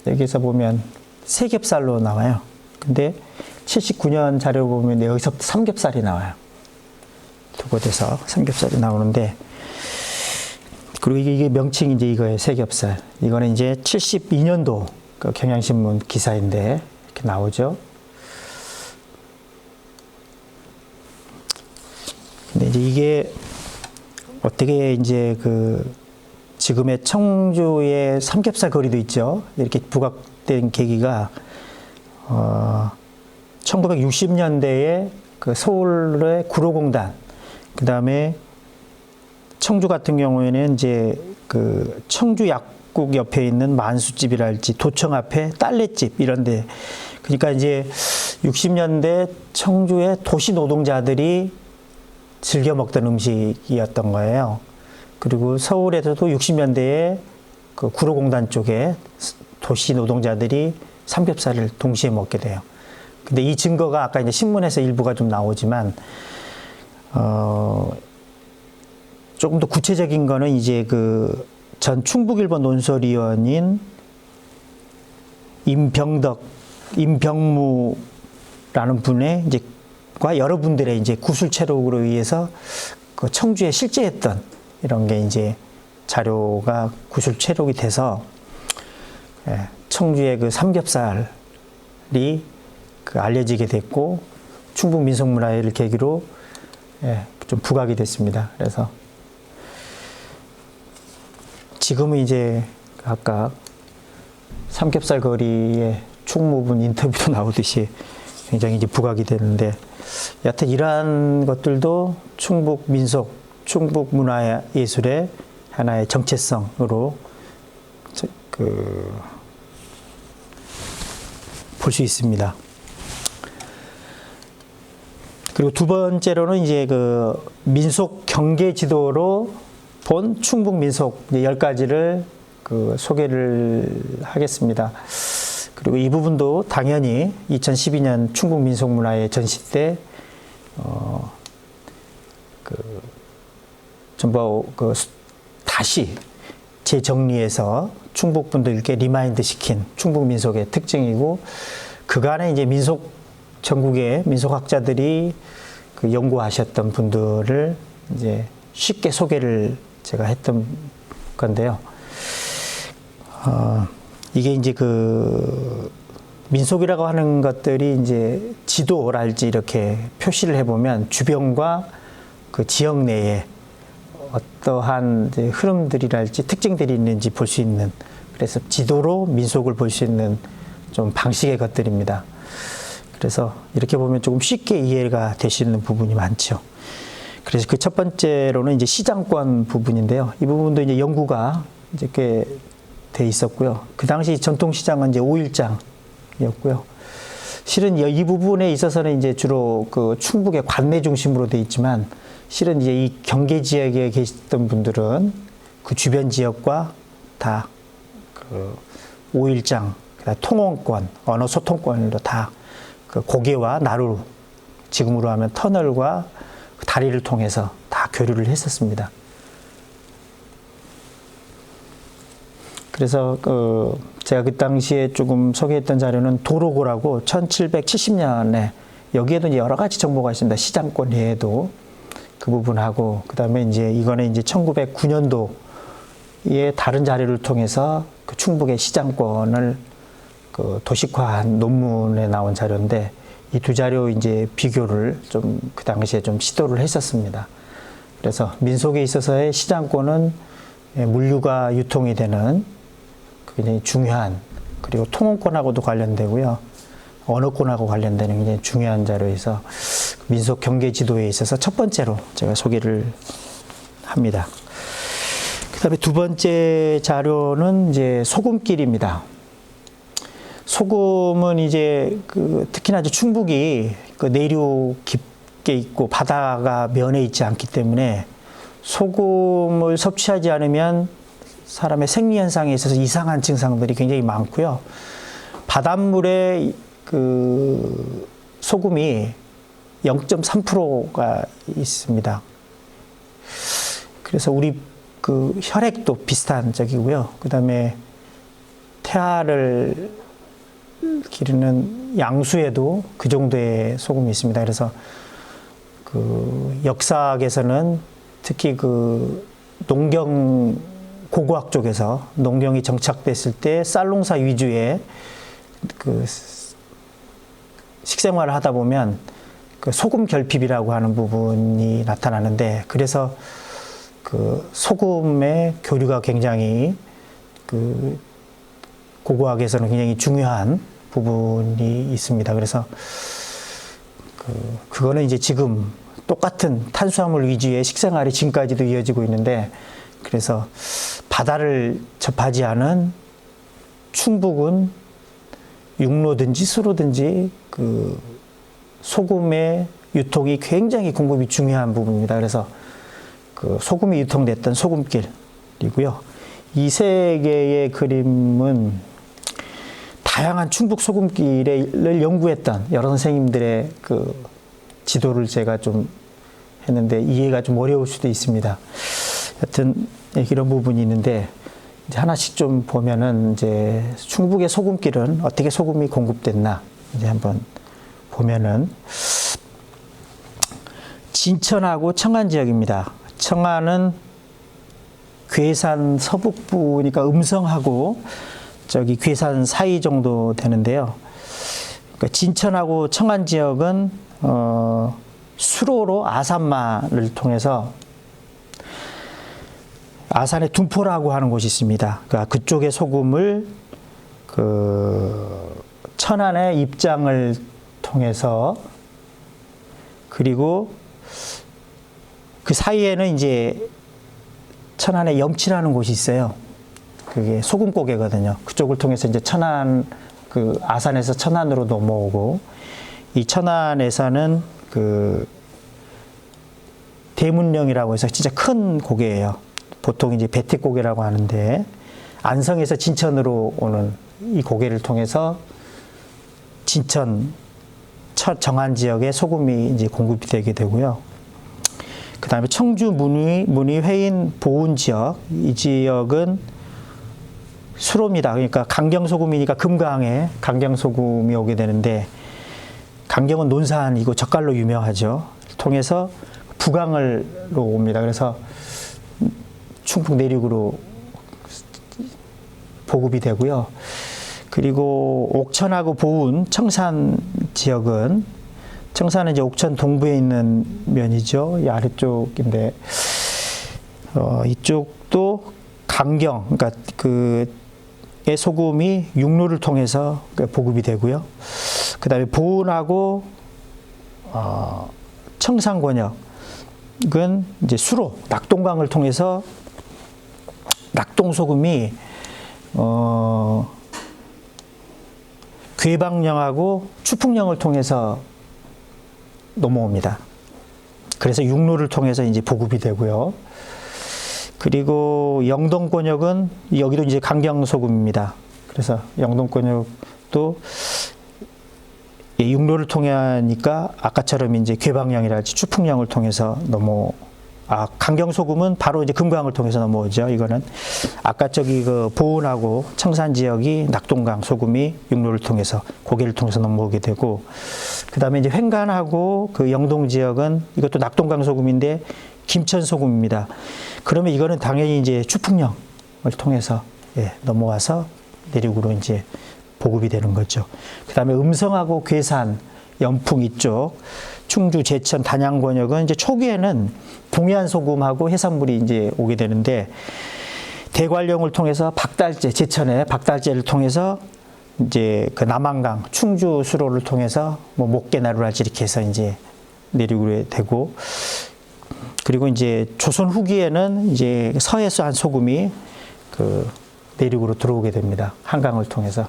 여기서 보면 세겹살로 나와요. 근데 79년 자료 보면 여기서 삼겹살이 나와요. 두 곳에서 삼겹살이 나오는데, 그리고 이게 명칭이 이제 이거예요. 세겹살. 이거는 이제 72년도 그 경향신문 기사인데 이렇게 나오죠. 근데 이제 이게 어떻게 이제 그 지금의 청주의 삼겹살 거리도 있죠. 이렇게 부각된 계기가 1960년대에 그 서울의 구로공단, 그 다음에 청주 같은 경우에는 이제 그 청주 약국 옆에 있는 만수집이랄지 도청 앞에 딸래집 이런데, 그러니까 이제 60년대 청주의 도시 노동자들이 즐겨 먹던 음식이었던 거예요. 그리고 서울에서도 60년대에 그 구로공단 쪽에 도시 노동자들이 삼겹살을 동시에 먹게 돼요. 근데 이 증거가 아까 이제 신문에서 일부가 좀 나오지만, 조금 더 구체적인 거는 이제 그 전 충북일보 논설위원인 임병무라는 분의 이제 과 여러분들의 이제 구술체록으로 의해서 그 청주에 실제했던 이런 게 이제 자료가 구술체록이 돼서 청주의 그 삼겹살이 그 알려지게 됐고, 충북 민속문화회를 계기로 좀 부각이 됐습니다. 그래서 지금은 이제 아까 삼겹살 거리의 충무분 인터뷰도 나오듯이 굉장히 이제 부각이 되는데, 여하튼 이러한 것들도 충북 민속, 충북 문화예술의 하나의 정체성으로 볼 수 있습니다. 그리고 두 번째로는 이제 그 민속 경계 지도로 본 충북 민속 10가지를 그 소개를 하겠습니다. 그리고 이 부분도 당연히 2012년 충북 민속문화회 전시 때 전부 다시 재정리해서 충북 분들께 리마인드 시킨 충북 민속의 특징이고, 그간에 이제 민속 전국의 민속학자들이 그 연구하셨던 분들을 이제 쉽게 소개를 제가 했던 건데요. 이게 이제 그 민속이라고 하는 것들이 이제 지도랄지 이렇게 표시를 해보면 주변과 그 지역 내에 어떠한 이제 흐름들이랄지 특징들이 있는지 볼 수 있는, 그래서 지도로 민속을 볼 수 있는 좀 방식의 것들입니다. 그래서 이렇게 보면 조금 쉽게 이해가 되시는 부분이 많죠. 그래서 그 첫 번째로는 이제 시장권 부분인데요. 이 부분도 이제 연구가 이제 꽤 돼 있었고요. 그 당시 전통시장은 이제 5일장이었고요. 실은 이 부분에 있어서는 이제 주로 그 충북의 관내 중심으로 돼 있지만, 실은 이제 이 경계 지역에 계셨던 분들은 그 주변 지역과 다 그 5일장, 그다음 통원권, 언어 소통권으로 다 그 고개와 나루, 지금으로 하면 터널과 다리를 통해서 다 교류를 했었습니다. 그래서 제가 그 당시에 조금 소개했던 자료는 도로고라고 1770년에 여기에도 이제 여러 가지 정보가 있습니다. 시장권 외에도 그 부분하고, 그다음에 이제 이거는 이제 1909년도에 다른 자료를 통해서 그 충북의 시장권을 그 도식화한 논문에 나온 자료인데, 이 두 자료 이제 비교를 좀 그 당시에 좀 시도를 했었습니다. 그래서 민속에 있어서의 시장권은 물류가 유통이 되는 굉장히 중요한, 그리고 통원권하고도 관련되고요, 언어권하고 관련되는 굉장히 중요한 자료에서 민속 경계 지도에 있어서 첫 번째로 제가 소개를 합니다. 그다음에 두 번째 자료는 이제 소금길입니다. 소금은 이제 그 특히나 이제 충북이 그 내륙 깊게 있고 바다가 면에 있지 않기 때문에 소금을 섭취하지 않으면 사람의 생리 현상에 있어서 이상한 증상들이 굉장히 많고요. 바닷물에 그 소금이 0.3%가 있습니다. 그래서 우리 그 혈액도 비슷한 적이고요. 그다음에 태아를 기르는 양수에도 그 정도의 소금이 있습니다. 그래서 그 역사학에서는 특히 그 농경 고고학 쪽에서 농경이 정착됐을 때 쌀농사 위주의 그 식생활을 하다 보면 그 소금 결핍이라고 하는 부분이 나타나는데, 그래서 그 소금의 교류가 굉장히 그 고고학에서는 굉장히 중요한 부분이 있습니다. 그래서 그거는 이제 지금 똑같은 탄수화물 위주의 식생활이 지금까지도 이어지고 있는데, 그래서 바다를 접하지 않은 충북은 육로든지 수로든지 그 소금의 유통이 굉장히 공급이 중요한 부분입니다. 그래서 그 소금이 유통됐던 소금길이고요. 이 세 개의 그림은 다양한 충북 소금길을 연구했던 여러 선생님들의 그 지도를 제가 좀 했는데 이해가 좀 어려울 수도 있습니다. 하여튼 이런 부분이 있는데, 이제 하나씩 좀 보면은 이제 충북의 소금길은 어떻게 소금이 공급됐나 이제 한번 보면은, 진천하고 청안 지역입니다. 청안은 괴산 서북부니까 음성하고 저기 괴산 사이 정도 되는데요. 그러니까 진천하고 청안 지역은 수로로 아산마를 통해서 아산의 둔포라고 하는 곳이 있습니다. 그러니까 그쪽의 소금을 그 천안의 입장을 통해서, 그리고 그 사이에는 이제 천안의 염치라는 곳이 있어요. 그게 소금고개거든요. 그쪽을 통해서 이제 천안, 그 아산에서 천안으로 넘어오고, 이 천안에서는 그 대문령이라고 해서 진짜 큰 고개예요. 보통 이제 배택고개라고 하는데, 안성에서 진천으로 오는 이 고개를 통해서 진천, 정안 지역에 소금이 이제 공급이 되게 되고요. 그 다음에 청주 문의 회인 보은 지역, 이 지역은 수로입니다. 그러니까 강경소금이니까 금강에 강경소금이 오게 되는데, 강경은 논산이고 젓갈로 유명하죠. 통해서 북항으로 옵니다. 그래서 충북 내륙으로 보급이 되고요. 그리고 옥천하고 보은, 청산 지역은, 청산은 이제 옥천 동부에 있는 면이죠. 이 아래쪽인데, 이쪽도 강경, 그러니까 의 소금이 육로를 통해서 보급이 되고요. 그 다음에 보은하고 청산 권역은 이제 수로, 낙동강을 통해서 낙동 소금이 괴방령하고 추풍령을 통해서 넘어옵니다. 그래서 육로를 통해서 이제 보급이 되고요. 그리고 영동권역은 여기도 이제 강경소금입니다. 그래서 영동권역도 육로를 통하니까 아까처럼 이제 괴방령이랄지 추풍령을 통해서 강경소금은 바로 이제 금강을 통해서 넘어오죠. 이거는 아까 저기 그 보은하고 청산 지역이 낙동강 소금이 육로를 통해서 고개를 통해서 넘어오게 되고, 그 다음에 이제 횡간하고 그 영동 지역은 이것도 낙동강 소금인데 김천 소금입니다. 그러면 이거는 당연히 이제 추풍령을 통해서 넘어와서 내륙으로 이제 보급이 되는 거죠. 그 다음에 음성하고 괴산, 연풍 이쪽, 충주, 제천, 단양 권역은 이제 초기에는 동해안 소금하고 해산물이 이제 오게 되는데, 대관령을 통해서 박달재, 제천의 박달재를 통해서 이제 그 남한강, 충주 수로를 통해서 뭐 목계나루랄지 이렇게 해서 이제 내륙으로 되고, 그리고 이제 조선 후기에는 이제 서해수 한 소금이 그 내륙으로 들어오게 됩니다. 한강을 통해서.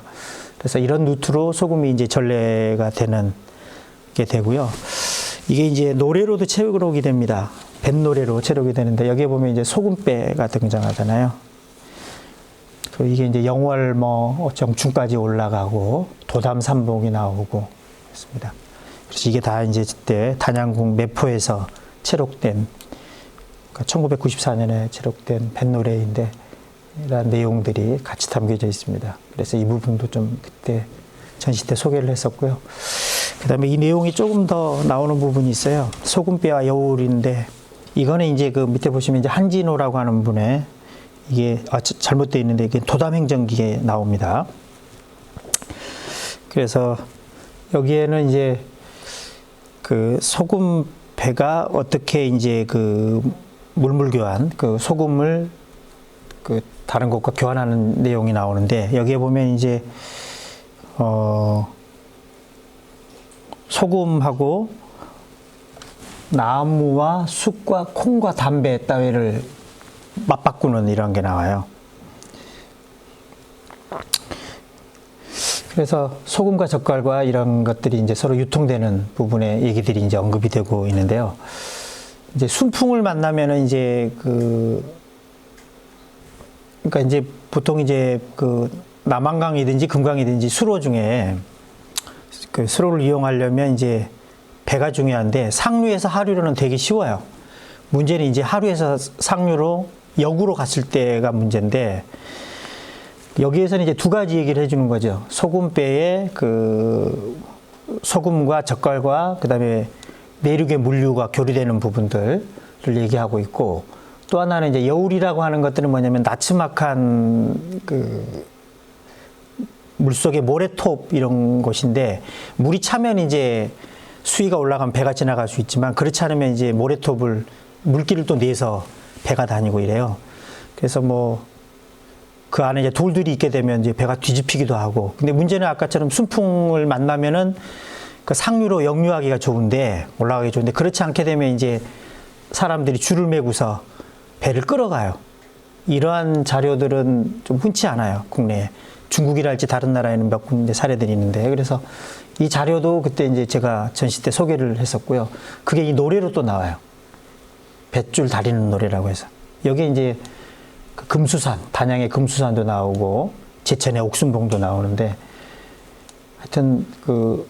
그래서 이런 루트로 소금이 이제 전래가 되는 게 되고요. 이게 이제 노래로도 채우러 오게 됩니다. 뱃노래로 채우게 되는데, 여기에 보면 이제 소금배가 등장하잖아요. 그 이게 이제 영월 정춘까지 올라가고 도담 삼봉이 나오고 했습니다. 그래서 이게 다 이제 그때 단양궁 매포에서 체록된, 그러니까 1994년에 체록된 뱃노래인데, 이런 내용들이 같이 담겨져 있습니다. 그래서 이 부분도 좀 그때 전시 때 소개를 했었고요. 그 다음에 이 내용이 조금 더 나오는 부분이 있어요. 소금배와 여울인데, 이거는 이제 그 밑에 보시면 이제 한진호라고 하는 분의, 이게 잘못되어 있는데 이게 도담행정기에 나옵니다. 그래서 여기에는 이제 그 소금배가 어떻게 이제 그 물물교환, 그 소금을 그 다른 것과 교환하는 내용이 나오는데, 여기에 보면 이제 소금하고 나무와 숯과 콩과 담배 따위를 맞바꾸는 이런 게 나와요. 그래서 소금과 젓갈과 이런 것들이 이제 서로 유통되는 부분의 얘기들이 이제 언급이 되고 있는데요. 이제 순풍을 만나면은 이제 그러니까 이제 보통 이제 그 남한강이든지 금강이든지 수로 중에 그 수로를 이용하려면 이제 배가 중요한데, 상류에서 하류로는 되게 쉬워요. 문제는 이제 하류에서 상류로 역으로 갔을 때가 문제인데, 여기에서는 이제 두 가지 얘기를 해주는 거죠. 소금배의 그 소금과 젓갈과 그 다음에 내륙의 물류가 교류되는 부분들을 얘기하고 있고, 또 하나는 이제 여울이라고 하는 것들은 뭐냐면 나츠막한 그 물속의 모래톱 이런 곳인데, 물이 차면 이제 수위가 올라가면 배가 지나갈 수 있지만, 그렇지 않으면 이제 모래톱을 물길을 또 내서 배가 다니고 이래요. 그래서 뭐 그 안에 이제 돌들이 있게 되면 이제 배가 뒤집히기도 하고, 근데 문제는 아까처럼 순풍을 만나면은 그 상류로 역류하기가 좋은데, 올라가기 좋은데, 그렇지 않게 되면 이제 사람들이 줄을 메고서 배를 끌어가요. 이러한 자료들은 좀 흔치 않아요, 국내에. 중국이랄지 다른 나라에는 몇 군데 사례들이 있는데, 그래서 이 자료도 그때 이제 제가 전시 때 소개를 했었고요. 그게 이 노래로 또 나와요. 뱃줄 다리는 노래라고 해서. 여기에 이제 그 금수산, 단양의 금수산도 나오고, 제천의 옥순봉도 나오는데, 하여튼 그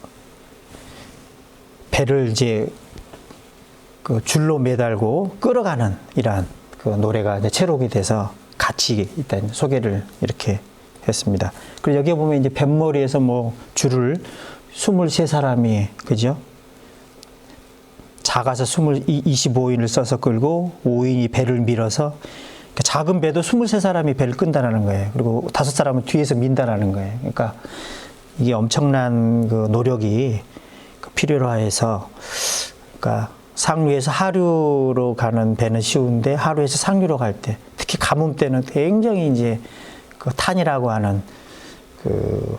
배를 이제 그 줄로 매달고 끌어가는 이러한 그 노래가 이제 채록이 돼서 같이 일단 소개를 이렇게 했습니다. 그리고 여기에 보면 이제 뱃머리에서 뭐 줄을 23사람이, 그죠? 작아서 25인을 써서 끌고 5인이 배를 밀어서 그러니까 작은 배도 23사람이 배를 끈다라는 거예요. 그리고 5사람은 뒤에서 민다라는 거예요. 그러니까 이게 엄청난 그 노력이 필요로 해서 그러니까 상류에서 하류로 가는 배는 쉬운데 하류에서 상류로 갈 때 특히 가뭄 때는 굉장히 이제 그 탄이라고 하는 그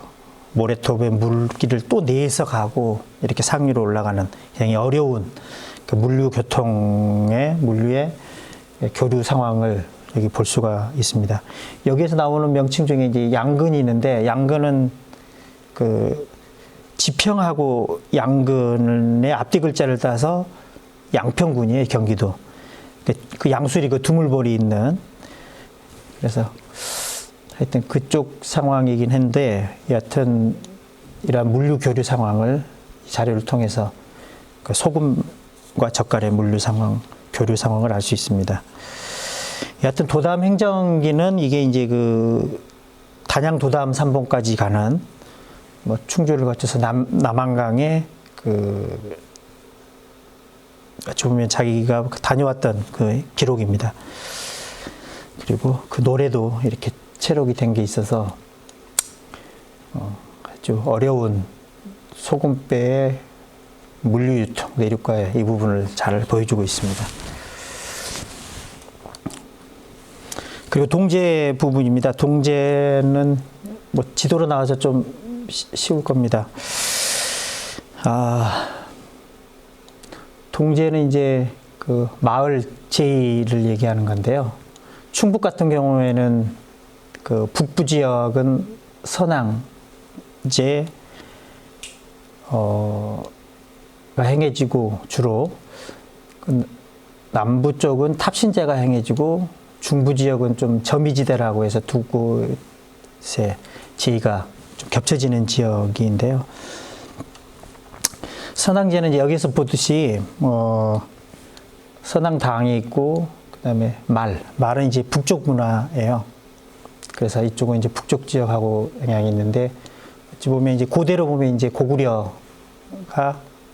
모래톱에 물길을 또 내서 가고 이렇게 상류로 올라가는 굉장히 어려운 그 물류의 교류 상황을 여기 볼 수가 있습니다. 여기에서 나오는 명칭 중에 이제 양근이 있는데 양근은 그 지평하고 양근의 앞뒤 글자를 따서 양평군이에요, 경기도. 그 양수리 그 두물볼이 있는. 그래서 하여튼 그쪽 상황이긴 한데 여하튼 이러한 물류 교류 상황을 이 자료를 통해서 그 소금과 젓갈의 물류 상황, 교류 상황을 알 수 있습니다. 여하튼 도담 행정기는 이게 이제 그 단양 도담 삼봉까지 가는 뭐 충주를 거쳐서 남한강에 그 어찌 보면 자기가 다녀왔던 그 기록입니다. 그리고 그 노래도 이렇게 체록이 된 게 있어서 아주 어려운 소금배의 물류유통, 내륙과의 이 부분을 잘 보여주고 있습니다. 그리고 동제 부분입니다. 동제는 뭐 지도로 나와서 좀 쉬울 겁니다. 동제는 이제 그 마을 제2를 얘기하는 건데요. 충북 같은 경우에는 그 북부 지역은 선앙제 가 행해지고 주로 남부 쪽은 탑신제가 행해지고 중부 지역은 좀 점이지대라고 해서 두 곳의 지위가 좀 겹쳐지는 지역인데요. 선앙제는 이제 여기서 보듯이 선앙당이 있고 그다음에 말은 이제 북쪽 문화예요. 그래서 이쪽은 이제 북쪽 지역하고 영향이 있는데 어찌 보면 이제 고대로 보면 이제 고구려가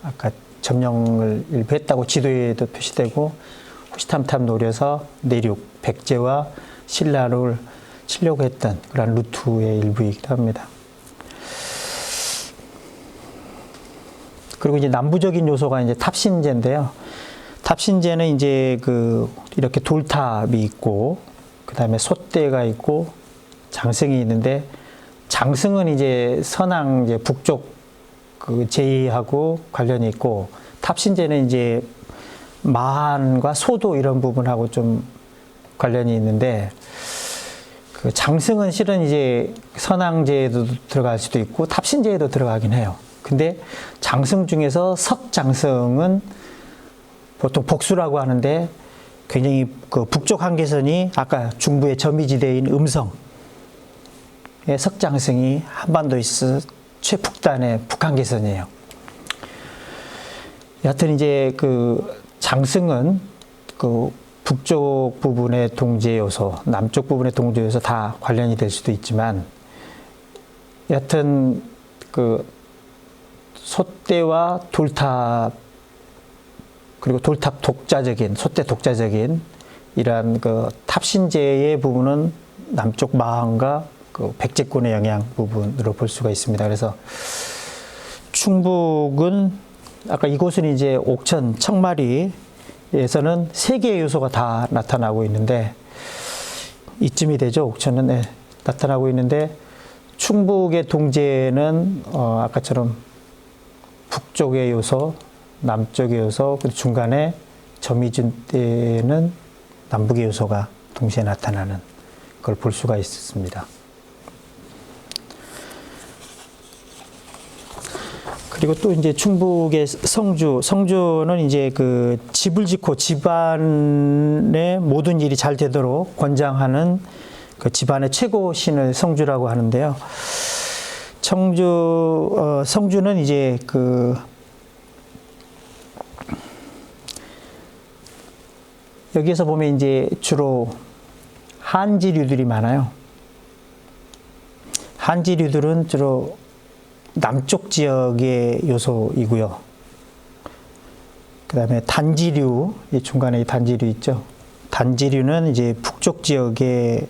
아까 점령을 일부 했다고 지도에도 표시되고 호시탐탐 노려서 내륙 백제와 신라를 치려고 했던 그런 루트의 일부이기도 합니다. 그리고 이제 남부적인 요소가 이제 탑신제인데요. 탑신제는 이제 그 이렇게 돌탑이 있고 그다음에 솥대가 있고 장승이 있는데 장승은 이제 선앙 이제 북쪽 그 제의하고 관련이 있고 탑신제는 이제 마한과 소도 이런 부분하고 좀 관련이 있는데 그 장승은 실은 이제 선앙제에도 들어갈 수도 있고 탑신제에도 들어가긴 해요. 근데 장승 중에서 석장승은 보통 복수라고 하는데 굉장히 그 북쪽 한계선이 아까 중부의 점이지대인 음성의 석장승이 한반도에서 최북단의 북한계선이에요. 여하튼 이제 그 장승은 그 북쪽 부분의 동제 요소, 남쪽 부분의 동제 요소 다 관련이 될 수도 있지만 여하튼 그 솥대와 돌탑 그리고 돌탑 독자적인 솥대 독자적인 이러한 그 탑신제의 부분은 남쪽 마한과 그 백제권의 영향 부분으로 볼 수가 있습니다. 그래서 충북은 아까 이곳은 이제 옥천 청마리에서는 3개의 요소가 다 나타나고 있는데 이쯤이 되죠. 옥천은 네, 나타나고 있는데 충북의 동제는 아까처럼 북쪽의 요소, 남쪽의 요소, 그리고 중간에 점이지대는 남북의 요소가 동시에 나타나는 걸 볼 수가 있습니다. 그리고 또 이제 충북의 성주는 이제 그 집을 짓고 집안의 모든 일이 잘 되도록 권장하는 그 집안의 최고 신을 성주라고 하는데요. 성주는 이제 그 여기에서 보면 이제 주로 한지류들이 많아요. 한지류들은 주로 남쪽 지역의 요소이고요. 그다음에 단지류, 이 중간에 이 단지류 있죠. 단지류는 이제 북쪽 지역에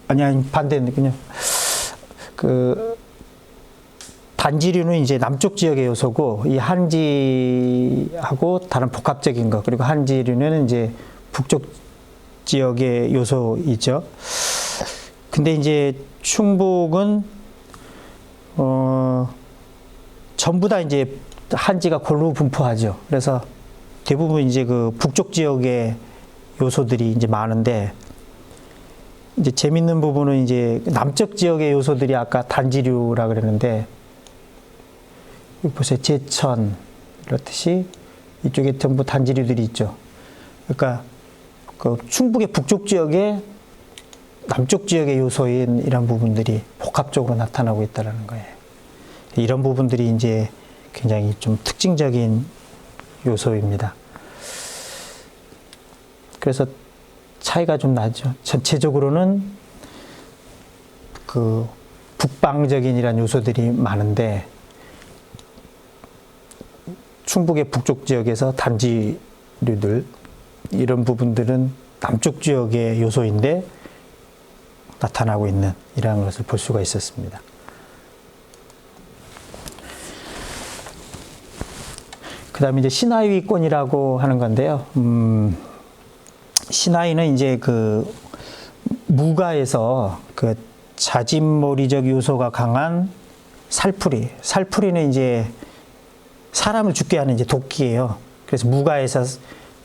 아니 반대군요. 그 단지류는 이제 남쪽 지역의 요소고 이 한지하고 다른 복합적인 것 그리고 한지류는 이제 북쪽 지역의 요소이죠. 근데 이제 충북은 전부 다 이제 한지가 골로 분포하죠. 그래서 대부분 이제 그 북쪽 지역의 요소들이 이제 많은데 이제 재밌는 부분은 이제 남쪽 지역의 요소들이 아까 단지류라 그랬는데 여기 보세요. 제천 이렇듯이 이쪽에 전부 단지류들이 있죠. 그러니까 그 충북의 북쪽 지역에 남쪽 지역의 요소인 이런 부분들이 복합적으로 나타나고 있다는 거예요. 이런 부분들이 이제 굉장히 좀 특징적인 요소입니다. 그래서 차이가 좀 나죠. 전체적으로는 그 북방적인 이런 요소들이 많은데 충북의 북쪽 지역에서 단지류들 이런 부분들은 남쪽 지역의 요소인데 나타나고 있는 이러한 것을 볼 수가 있었습니다. 그 다음에 이제 신하위권이라고 하는 건데요. 신하위는 이제 그 무가에서 그 자진몰이적 요소가 강한 살풀이. 살풀이는 이제 사람을 죽게 하는 이제 도끼예요. 그래서 무가에서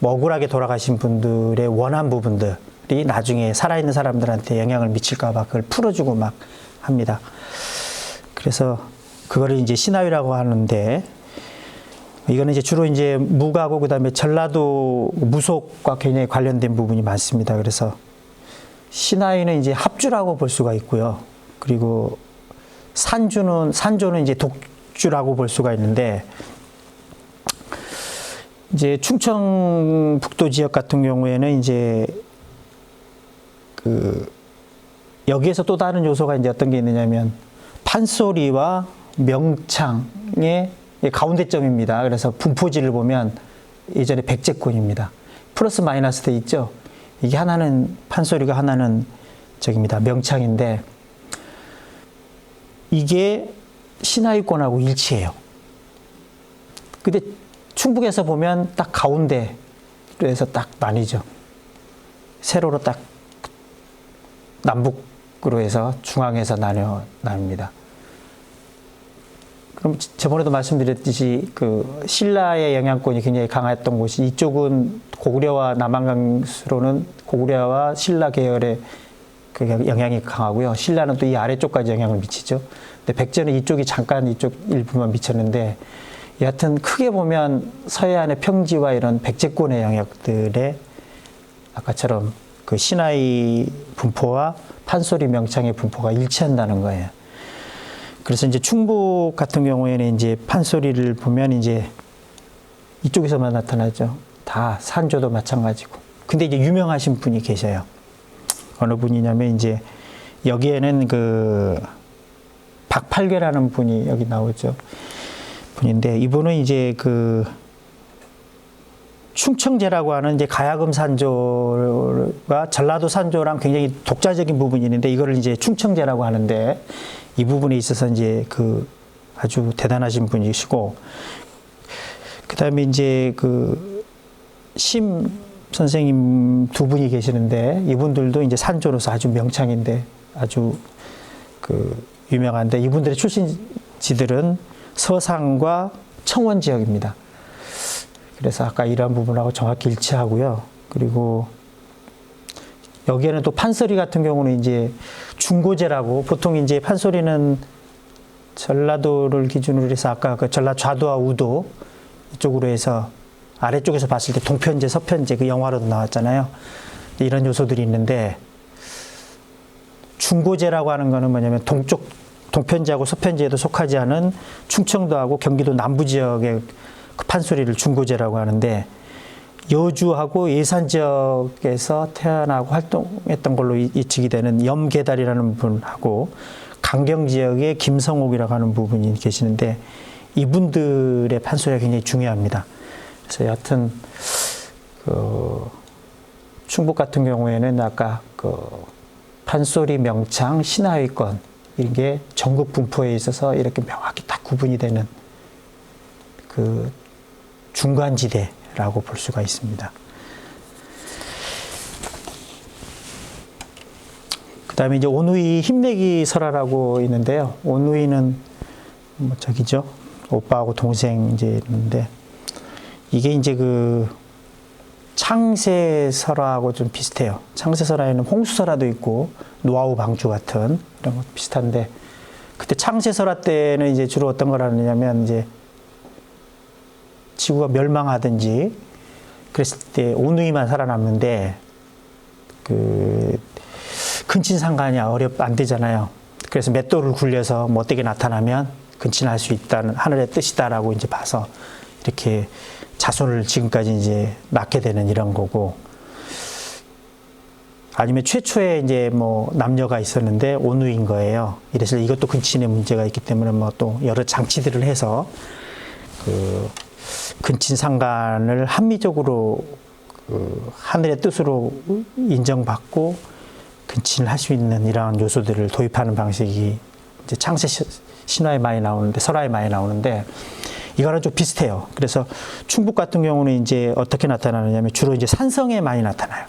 억울하게 돌아가신 분들의 원한 부분들이 나중에 살아있는 사람들한테 영향을 미칠까봐 그걸 풀어주고 막 합니다. 그래서 그거를 이제 신하위라고 하는데 이거는 이제 주로 이제 무가고 그다음에 전라도 무속과 굉장히 관련된 부분이 많습니다. 그래서 신하위는 이제 합주라고 볼 수가 있고요. 그리고 산조는 이제 독주라고 볼 수가 있는데 이제 충청북도 지역 같은 경우에는 이제 그 여기에서 또 다른 요소가 이제 어떤 게 있느냐면 판소리와 명창의 가운데점입니다. 그래서 분포지를 보면 예전에 백제권입니다. 플러스 마이너스 돼 있죠. 이게 하나는 판소리가 하나는 저기입니다. 명창인데 이게 신하위권하고 일치해요. 근데 충북에서 보면 딱 가운데로 해서 딱 나뉘죠. 세로로 딱 남북으로 해서 중앙에서 나뉩니다. 그럼 저번에도 말씀드렸듯이 그 신라의 영향권이 굉장히 강했던 곳이 이쪽은 고구려와 남한강수로는 고구려와 신라 계열의 그 영향이 강하고요. 신라는 또 이 아래쪽까지 영향을 미치죠. 근데 백제는 이쪽이 잠깐 이쪽 일부만 미쳤는데 여하튼 크게 보면 서해안의 평지와 이런 백제권의 영역들의 아까처럼 그 신하의 분포와 판소리 명창의 분포가 일치한다는 거예요. 그래서 이제 충북 같은 경우에는 이제 판소리를 보면 이제 이쪽에서만 나타나죠. 다 산조도 마찬가지고. 근데 이제 유명하신 분이 계셔요. 어느 분이냐면 이제 여기에는 그 박팔괴라는 분이 여기 나오죠. 분인데 이분은 이제 그 충청제라고 하는 이제 가야금 산조가 전라도 산조랑 굉장히 독자적인 부분이 있는데 이거를 이제 충청제라고 하는데 이 부분에 있어서 이제 그 아주 대단하신 분이시고 그다음에 이제 그 심 선생님 두 분이 계시는데 이분들도 이제 산조로서 아주 명창인데 아주 그 유명한데 이분들의 출신지들은 서상과 청원 지역입니다. 그래서 아까 이러한 부분하고 정확히 일치하고요. 그리고 여기에는 또 판소리 같은 경우는 이제 중고제라고 보통 이제 판소리는 전라도를 기준으로 해서 아까 그 전라 좌도와 우도 이쪽으로 해서 아래쪽에서 봤을 때 동편제, 서편제 그 영화로도 나왔잖아요. 이런 요소들이 있는데 중고제라고 하는 거는 뭐냐면 동편제하고 서편제에도 속하지 않은 충청도하고 경기도 남부 지역의 그 판소리를 중고제라고 하는데 여주하고 예산 지역에서 태어나고 활동했던 걸로 예측이 되는 염계달이라는 분하고 강경 지역의 김성옥이라고 하는 부분이 계시는데 이분들의 판소리가 굉장히 중요합니다. 그래서 여하튼 충북 같은 경우에는 아까 판소리, 명창, 신하위권 이런 게 전국 분포에 있어서 이렇게 명확히 딱 구분이 되는 그 중간지대라고 볼 수가 있습니다. 그 다음에 이제 온누이 힘내기 설화라고 있는데요. 온누이는 뭐 저기죠. 오빠하고 동생 이제 있는데 이게 이제 그 창세설화하고 좀 비슷해요. 창세설화에는 홍수설화도 있고 노아우 방주 같은 이런 것 비슷한데 그때 창세설화 때는 이제 주로 어떤 걸 하느냐면 이제 지구가 멸망하든지 그랬을 때 온누이만 살아남는데 그 근친상간이 안 되잖아요. 그래서 맷돌을 굴려서 뭐 어떻게 나타나면 근친할 수 있다는 하늘의 뜻이다라고 이제 봐서 이렇게 자손을 지금까지 이제 낳게 되는 이런 거고, 아니면 최초에 이제 뭐 남녀가 있었는데 온누이인 거예요. 이래서 이것도 근친의 문제가 있기 때문에 뭐 또 여러 장치들을 해서 그 근친상간을 합리적으로 그 하늘의 뜻으로 인정받고 근친을 할 수 있는 이러한 요소들을 도입하는 방식이 이제 창세 신화에 많이 나오는데, 설화에 많이 나오는데, 이거랑 좀 비슷해요. 그래서 충북 같은 경우는 이제 어떻게 나타나느냐면 주로 이제 산성에 많이 나타나요.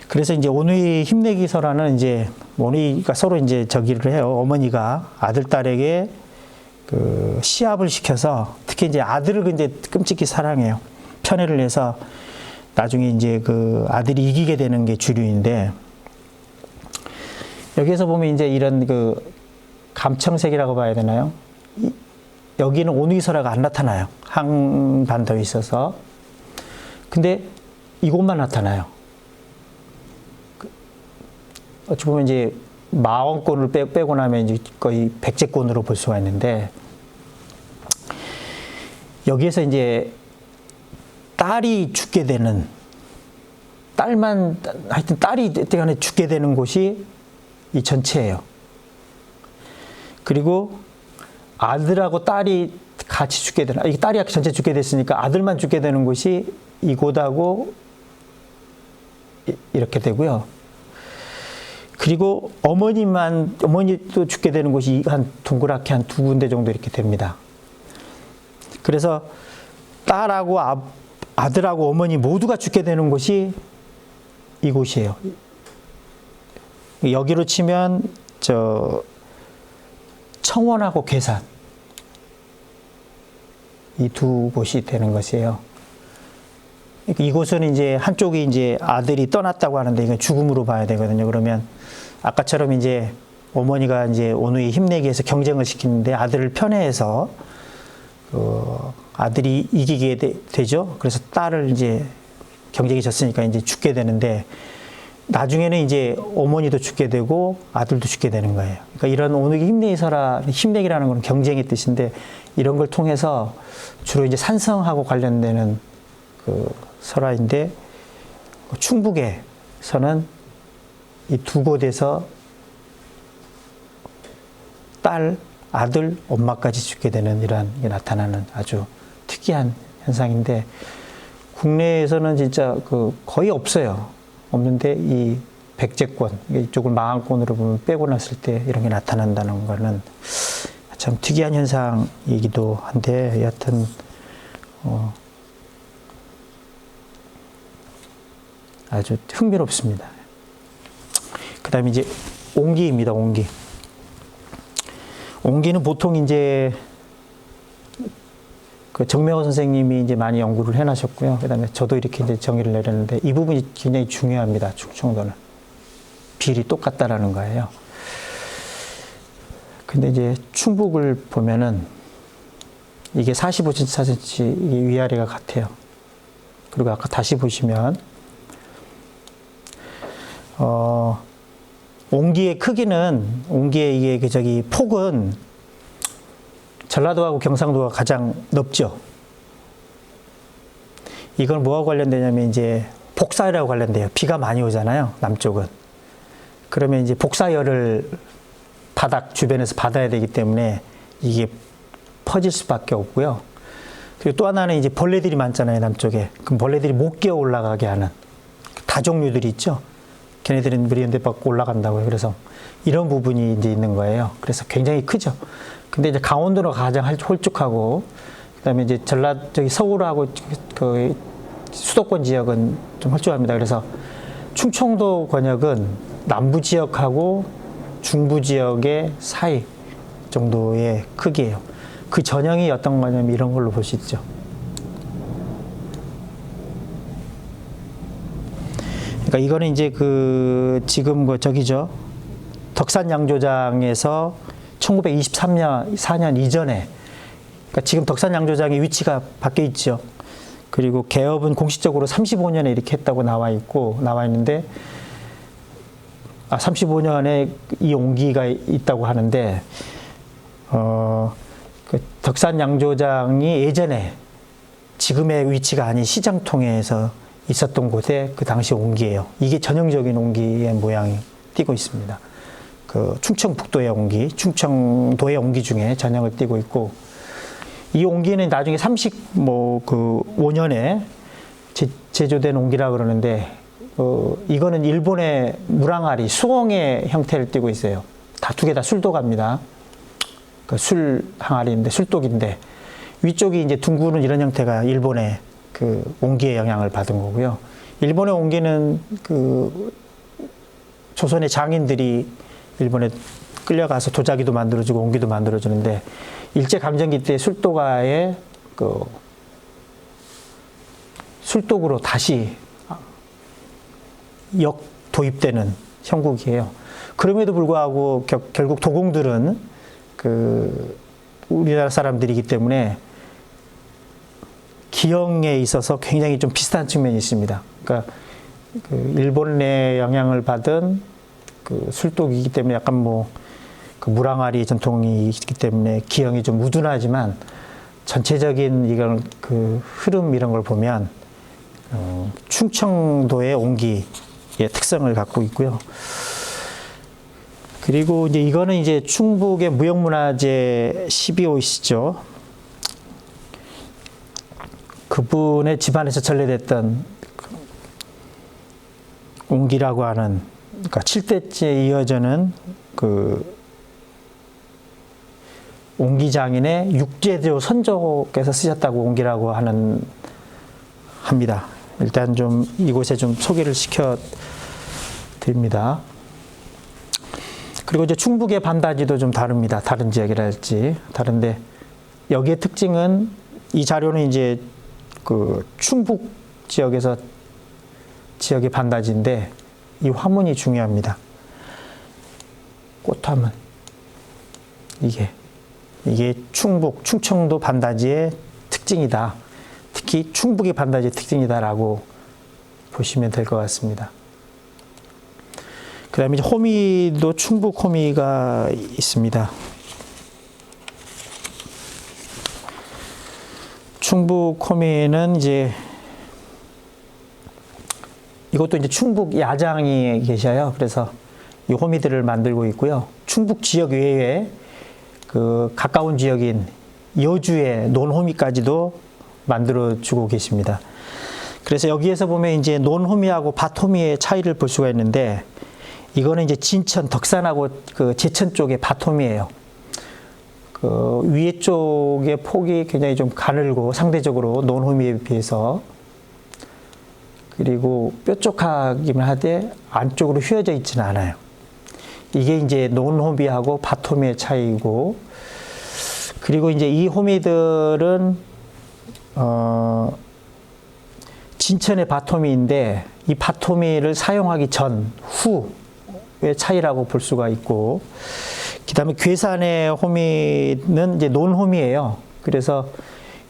그래서 이제 온누이 힘내기 설화는 이제 온누이가 서로 이제 저기를 해요. 어머니가 아들, 딸에게 그 시합을 시켜서 특히 이제 아들을 이제 끔찍히 사랑해요. 편애를 해서 나중에 이제 그 아들이 이기게 되는 게 주류인데, 여기에서 보면 이제 이런 그 감청색이라고 봐야 되나요? 여기는 온누이 설화가 안 나타나요. 한반도에 있어서. 근데 이곳만 나타나요. 어찌 보면 이제 마원권을 빼고 나면 이제 거의 백제권으로 볼 수가 있는데, 여기에서 이제 딸이 죽게 되는, 하여튼 딸이 때간에 죽게 되는 곳이 이 전체예요. 그리고 아들하고 딸이 같이 죽게 되는, 이 딸이 전체 죽게 됐으니까 아들만 죽게 되는 곳이 이곳하고 이렇게 되고요. 그리고 어머니도 죽게 되는 곳이 한 동그랗게 한 두 군데 정도 이렇게 됩니다. 그래서 딸하고 아들하고 어머니 모두가 죽게 되는 곳이 이곳이에요. 여기로 치면 청원하고 괴산, 이 두 곳이 되는 것이에요. 이곳은 이제 한쪽이 이제 아들이 떠났다고 하는데 이건 죽음으로 봐야 되거든요. 그러면 아까처럼 이제 어머니가 이제 온누이 힘내기 위해서 경쟁을 시키는데 아들을 편애해서 아들이 이기게 되죠. 그래서 딸을 이제 경쟁이 졌으니까 이제 죽게 되는데, 나중에는 이제 어머니도 죽게 되고 아들도 죽게 되는 거예요. 그러니까 이런 온누이 힘내기 설화, 힘내기라는 건 경쟁의 뜻인데, 이런 걸 통해서 주로 이제 산성하고 관련되는 그 설화인데, 충북에서는 이 두 곳에서 딸, 아들, 엄마까지 죽게 되는 이러한 게 나타나는 아주 특이한 현상인데, 국내에서는 진짜 거의 없어요. 없는데 이 백제권, 이쪽을 마항권으로 보면 빼고 났을 때 이런 게 나타난다는 거는 참 특이한 현상이기도 한데, 여하튼 아주 흥미롭습니다. 그 다음에 이제 옹기입니다. 옹기는 보통 이제 그 정명호 선생님이 이제 많이 연구를 해나셨고요. 그 다음에 저도 이렇게 이제 정의를 내렸는데, 이 부분이 굉장히 중요합니다. 충청도는. 비율이 똑같다라는 거예요. 근데 이제 충북을 보면은 이게 45cm, 44cm 이게 위아래가 같아요. 그리고 아까 다시 보시면, 옹기의 크기는, 옹기의 이게 폭은 전라도하고 경상도가 가장 넓죠. 이건 뭐와 관련되냐면 이제 복사열하고 관련돼요. 비가 많이 오잖아요, 남쪽은. 그러면 이제 복사열을 바닥 주변에서 받아야 되기 때문에 이게 퍼질 수밖에 없고요. 그리고 또 하나는 이제 벌레들이 많잖아요, 남쪽에. 그럼 벌레들이 못 끼어 올라가게 하는 다종류들이 있죠. 걔네들은 물 이런 데 받고 올라간다고요. 그래서 이런 부분이 이제 있는 거예요. 그래서 굉장히 크죠. 근데 이제 강원도가 가장 홀쭉하고, 그다음에 이제 저기 서울하고 그 수도권 지역은 좀 홀쭉합니다. 그래서 충청도 권역은 남부 지역하고 중부 지역의 사이 정도의 크기예요. 그 전형이 어떤 거냐면 이런 걸로 볼 수 있죠. 그러니까 이거는 이제 그 지금 그 저기죠. 덕산 양조장에서 1923년, 4년 이전에, 그러니까 지금 덕산 양조장의 위치가 바뀌어 있죠. 그리고 개업은 공식적으로 35년에 이렇게 했다고 나와 있는데, 35년에 이 온기가 있다고 하는데, 그 덕산 양조장이 예전에 지금의 위치가 아닌 시장통에서 있었던 곳에 그 당시 온기예요. 이게 전형적인 온기의 모양이 띄고 있습니다. 그 충청북도의 온기, 충청도의 온기 중에 전형을 띄고 있고, 이 온기는 나중에 35년에 제조된 온기라 그러는데, 이거는 일본의 무랑아리, 수엉의 형태를 띠고 있어요. 두 개 다 술독합니다. 그 술 항아리인데, 술독인데, 위쪽이 이제 둥그는 이런 형태가 일본의 그 온기의 영향을 받은 거고요. 일본의 온기는 그 조선의 장인들이 일본에 끌려가서 도자기도 만들어주고 온기도 만들어주는데, 일제강점기 때 술도가에 그 술독으로 다시 역도입되는 형국이에요. 그럼에도 불구하고 결국 도공들은 그 우리나라 사람들이기 때문에 기형에 있어서 굉장히 좀 비슷한 측면이 있습니다. 그러니까 그 일본의 영향을 받은 그 술독이기 때문에 약간 뭐 그 무랑아리 전통이 있기 때문에 기형이 좀 우둔하지만, 전체적인 이런 그 흐름 이런 걸 보면 충청도의 온기의 특성을 갖고 있고요. 그리고 이제 이거는 이제 충북의 무형문화재 12호이시죠. 그분의 집안에서 전래됐던 온기라고 하는, 그러니까 7대째 이어지는 그 온기장인의 육제조 선조께서 쓰셨다고 온기라고 합니다. 일단 좀 이곳에 좀 소개를 시켜 드립니다. 그리고 이제 충북의 반다지도 좀 다릅니다. 다른 지역이랄지 다른데, 여기의 특징은, 이 자료는 이제 그 충북 지역의 반다지인데, 이 화문이 중요합니다. 꽃화문. 이게 충청도 반다지의 특징이다. 특히 충북의 반다지의 특징이다라고 보시면 될 것 같습니다. 그 다음에 이제 호미도 충북 호미가 있습니다. 충북 호미는 이제 이것도 이제 충북 야장이 계셔요. 그래서 이 호미들을 만들고 있고요. 충북 지역 외에 그 가까운 지역인 여주의 논호미까지도 만들어주고 계십니다. 그래서 여기에서 보면 이제 논호미하고 밭호미의 차이를 볼 수가 있는데, 이거는 이제 진천, 덕산하고 그 제천 쪽의 밭호미예요. 그 위에 쪽의 폭이 굉장히 좀 가늘고 상대적으로 논호미에 비해서, 그리고 뾰족하기만 하되 안쪽으로 휘어져 있지는 않아요. 이게 이제 논호미하고 밭호미의 차이고, 그리고 이제 이 호미들은 진천의 밭호미인데, 이 밭호미를 사용하기 전, 후의 차이라고 볼 수가 있고, 그 다음에 괴산의 호미는 이제 논호미예요. 그래서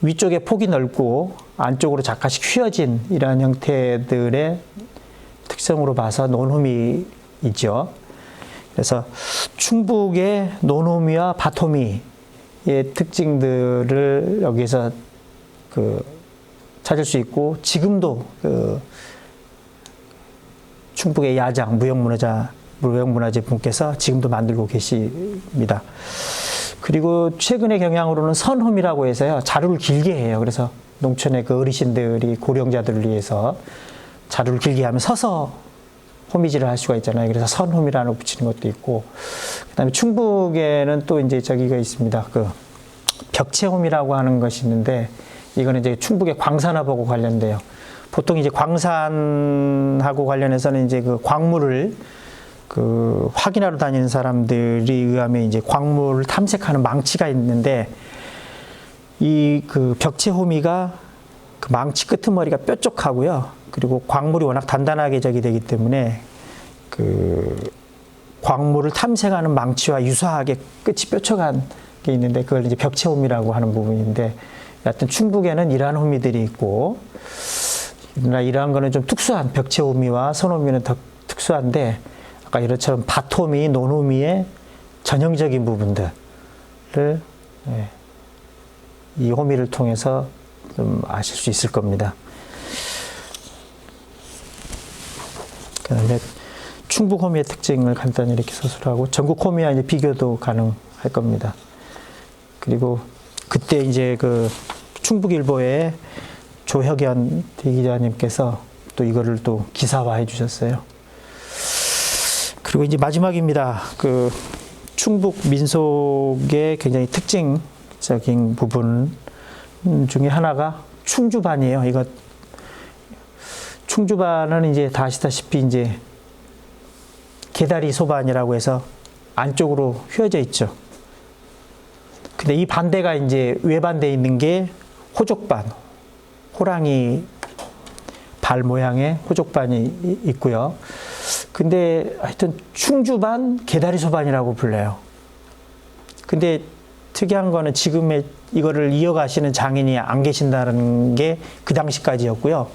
위쪽에 폭이 넓고 안쪽으로 작가씩 휘어진 이러한 형태들의 특성으로 봐서 논호미이죠. 그래서 충북의 논호미와 밭호미의 특징들을 여기서 찾을 수 있고, 지금도 충북의 야장 무형문화재 분께서 지금도 만들고 계십니다. 그리고 최근의 경향으로는 선홈이라고 해서요. 자루를 길게 해요. 그래서 농촌의 그 어르신들이 고령자들을 위해서 자루를 길게 하면 서서 호미질을 할 수가 있잖아요. 그래서 선홈이라는 거 붙이는 것도 있고, 그다음에 충북에는 또 이제 저기가 있습니다. 그 벽체홈이라고 하는 것이 있는데, 이거는 이제 충북의 광산업하고 관련돼요. 보통 이제 광산하고 관련해서는 이제 그 광물을 그 확인하러 다니는 사람들이 의하면 이제 광물을 탐색하는 망치가 있는데, 이 그 벽체 호미가 그 망치 끄트머리가 뾰족하고요. 그리고 광물이 워낙 단단하게 저기 되기 때문에 그 광물을 탐색하는 망치와 유사하게 끝이 뾰족한 게 있는데, 그걸 이제 벽체 호미라고 하는 부분인데, 여하튼 충북에는 이러한 호미들이 있고, 그러나 이러한 거는 좀 특수한 벽체 호미와 선호미는 더 특수한데, 아까 이런처럼 밭호미, 논호미의 전형적인 부분들을 이 호미를 통해서 좀 아실 수 있을 겁니다. 그다음에 충북 호미의 특징을 간단히 이렇게 서술하고, 전국 호미와 이제 비교도 가능할 겁니다. 그리고 그때 이제 그 충북일보의 조혁연 기자님께서 또 이거를 또 기사화해 주셨어요. 그리고 이제 마지막입니다. 그 충북 민속의 굉장히 특징적인 부분 중에 하나가 충주반이에요. 이거 충주반은 이제 다 아시다시피 이제 개다리 소반이라고 해서 안쪽으로 휘어져 있죠. 근데 이 반대가 이제 외반대에 있는 게 호족반, 호랑이 발 모양의 호족반이 있고요. 근데 하여튼 충주반, 개다리소반이라고 불려요. 근데 특이한 거는 지금의 이거를 이어가시는 장인이 안 계신다는 게 그 당시까지였고요.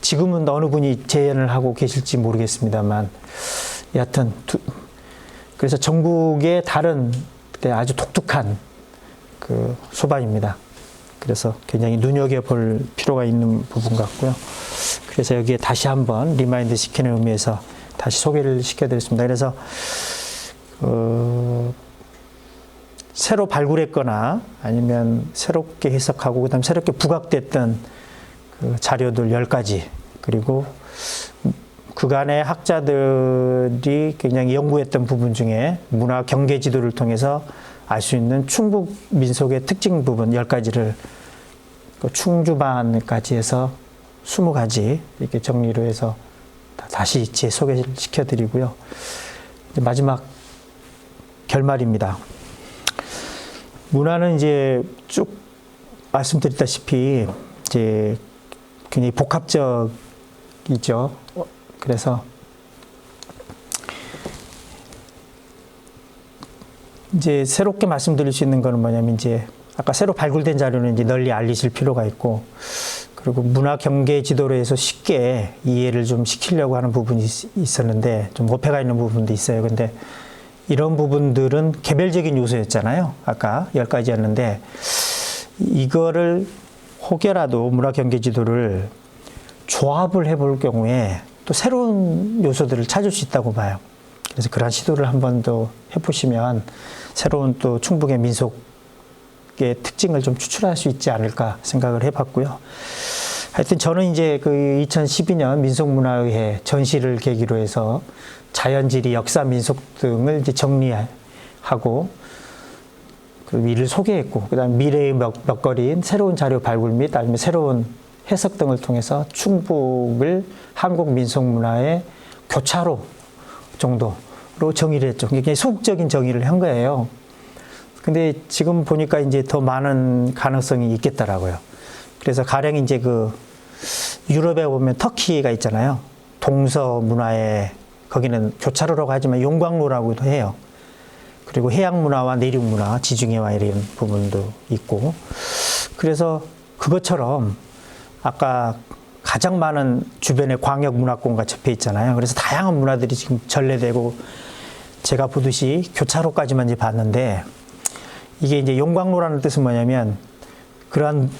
지금은 어느 분이 재현을 하고 계실지 모르겠습니다만, 여하튼 그래서 전국의 다른 아주 독특한 그 소반입니다. 그래서 굉장히 눈여겨볼 필요가 있는 부분 같고요. 그래서 여기에 다시 한번 리마인드 시키는 의미에서 다시 소개를 시켜드렸습니다. 그래서 새로 발굴했거나 아니면 새롭게 해석하고 그다음 새롭게 부각됐던 그 자료들 10가지, 그리고 그간의 학자들이 굉장히 연구했던 부분 중에 문화 경계 지도를 통해서 알 수 있는 충북 민속의 특징 부분 10가지를 충주반까지 해서 20가지 이렇게 정리로 해서 다시 재소개를 시켜드리고요. 마지막 결말입니다. 문화는 이제 쭉 말씀드렸다시피 이제 굉장히 복합적이죠. 그래서 이제 새롭게 말씀드릴 수 있는 거는 뭐냐면, 이제 아까 새로 발굴된 자료는 이제 널리 알리실 필요가 있고, 그리고 문화 경계 지도로 해서 쉽게 이해를 좀 시키려고 하는 부분이 있었는데 좀 오해가 있는 부분도 있어요. 근데 이런 부분들은 개별적인 요소였잖아요. 아까 10가지였는데 이거를 혹여라도 문화 경계 지도를 조합을 해볼 경우에 또 새로운 요소들을 찾을 수 있다고 봐요. 그래서 그런 시도를 한 번 더 해보시면 새로운 또 충북의 민속의 특징을 좀 추출할 수 있지 않을까 생각을 해봤고요. 하여튼 저는 이제 그 2012년 민속문화의회 전시를 계기로 해서 자연지리, 역사, 민속 등을 이제 정리하고 그 이를 소개했고, 그다음 미래의 먹거리인 새로운 자료 발굴 및 아니면 새로운 해석 등을 통해서 충북을 한국 민속문화의 교차로 정도로 정의를 했죠. 굉장히 소극적인 정의를 한 거예요. 근데 지금 보니까 이제 더 많은 가능성이 있겠더라고요. 그래서 가령 이제 그 유럽에 보면 터키가 있잖아요. 동서 문화에 거기는 교차로라고 하지만 용광로라고도 해요. 그리고 해양 문화와 내륙 문화, 지중해와 이런 부분도 있고, 그래서 그것처럼 아까 가장 많은 주변에 광역 문화권과 접해 있잖아요. 그래서 다양한 문화들이 지금 전래되고, 제가 보듯이 교차로까지만 이제 봤는데, 이게 이제 용광로라는 뜻은 뭐냐면 그러한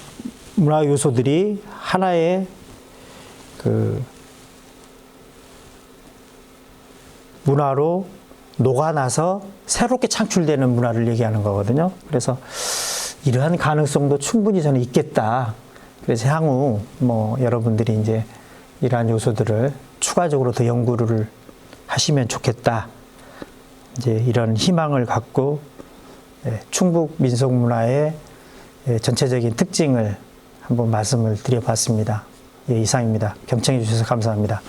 문화 요소들이 하나의 그 문화로 녹아나서 새롭게 창출되는 문화를 얘기하는 거거든요. 그래서 이러한 가능성도 충분히 저는 있겠다. 그래서 향후 뭐 여러분들이 이제 이러한 요소들을 추가적으로 더 연구를 하시면 좋겠다. 이제 이런 희망을 갖고 충북 민속 문화의 전체적인 특징을 한번 말씀을 드려봤습니다. 이상입니다. 경청해 주셔서 감사합니다.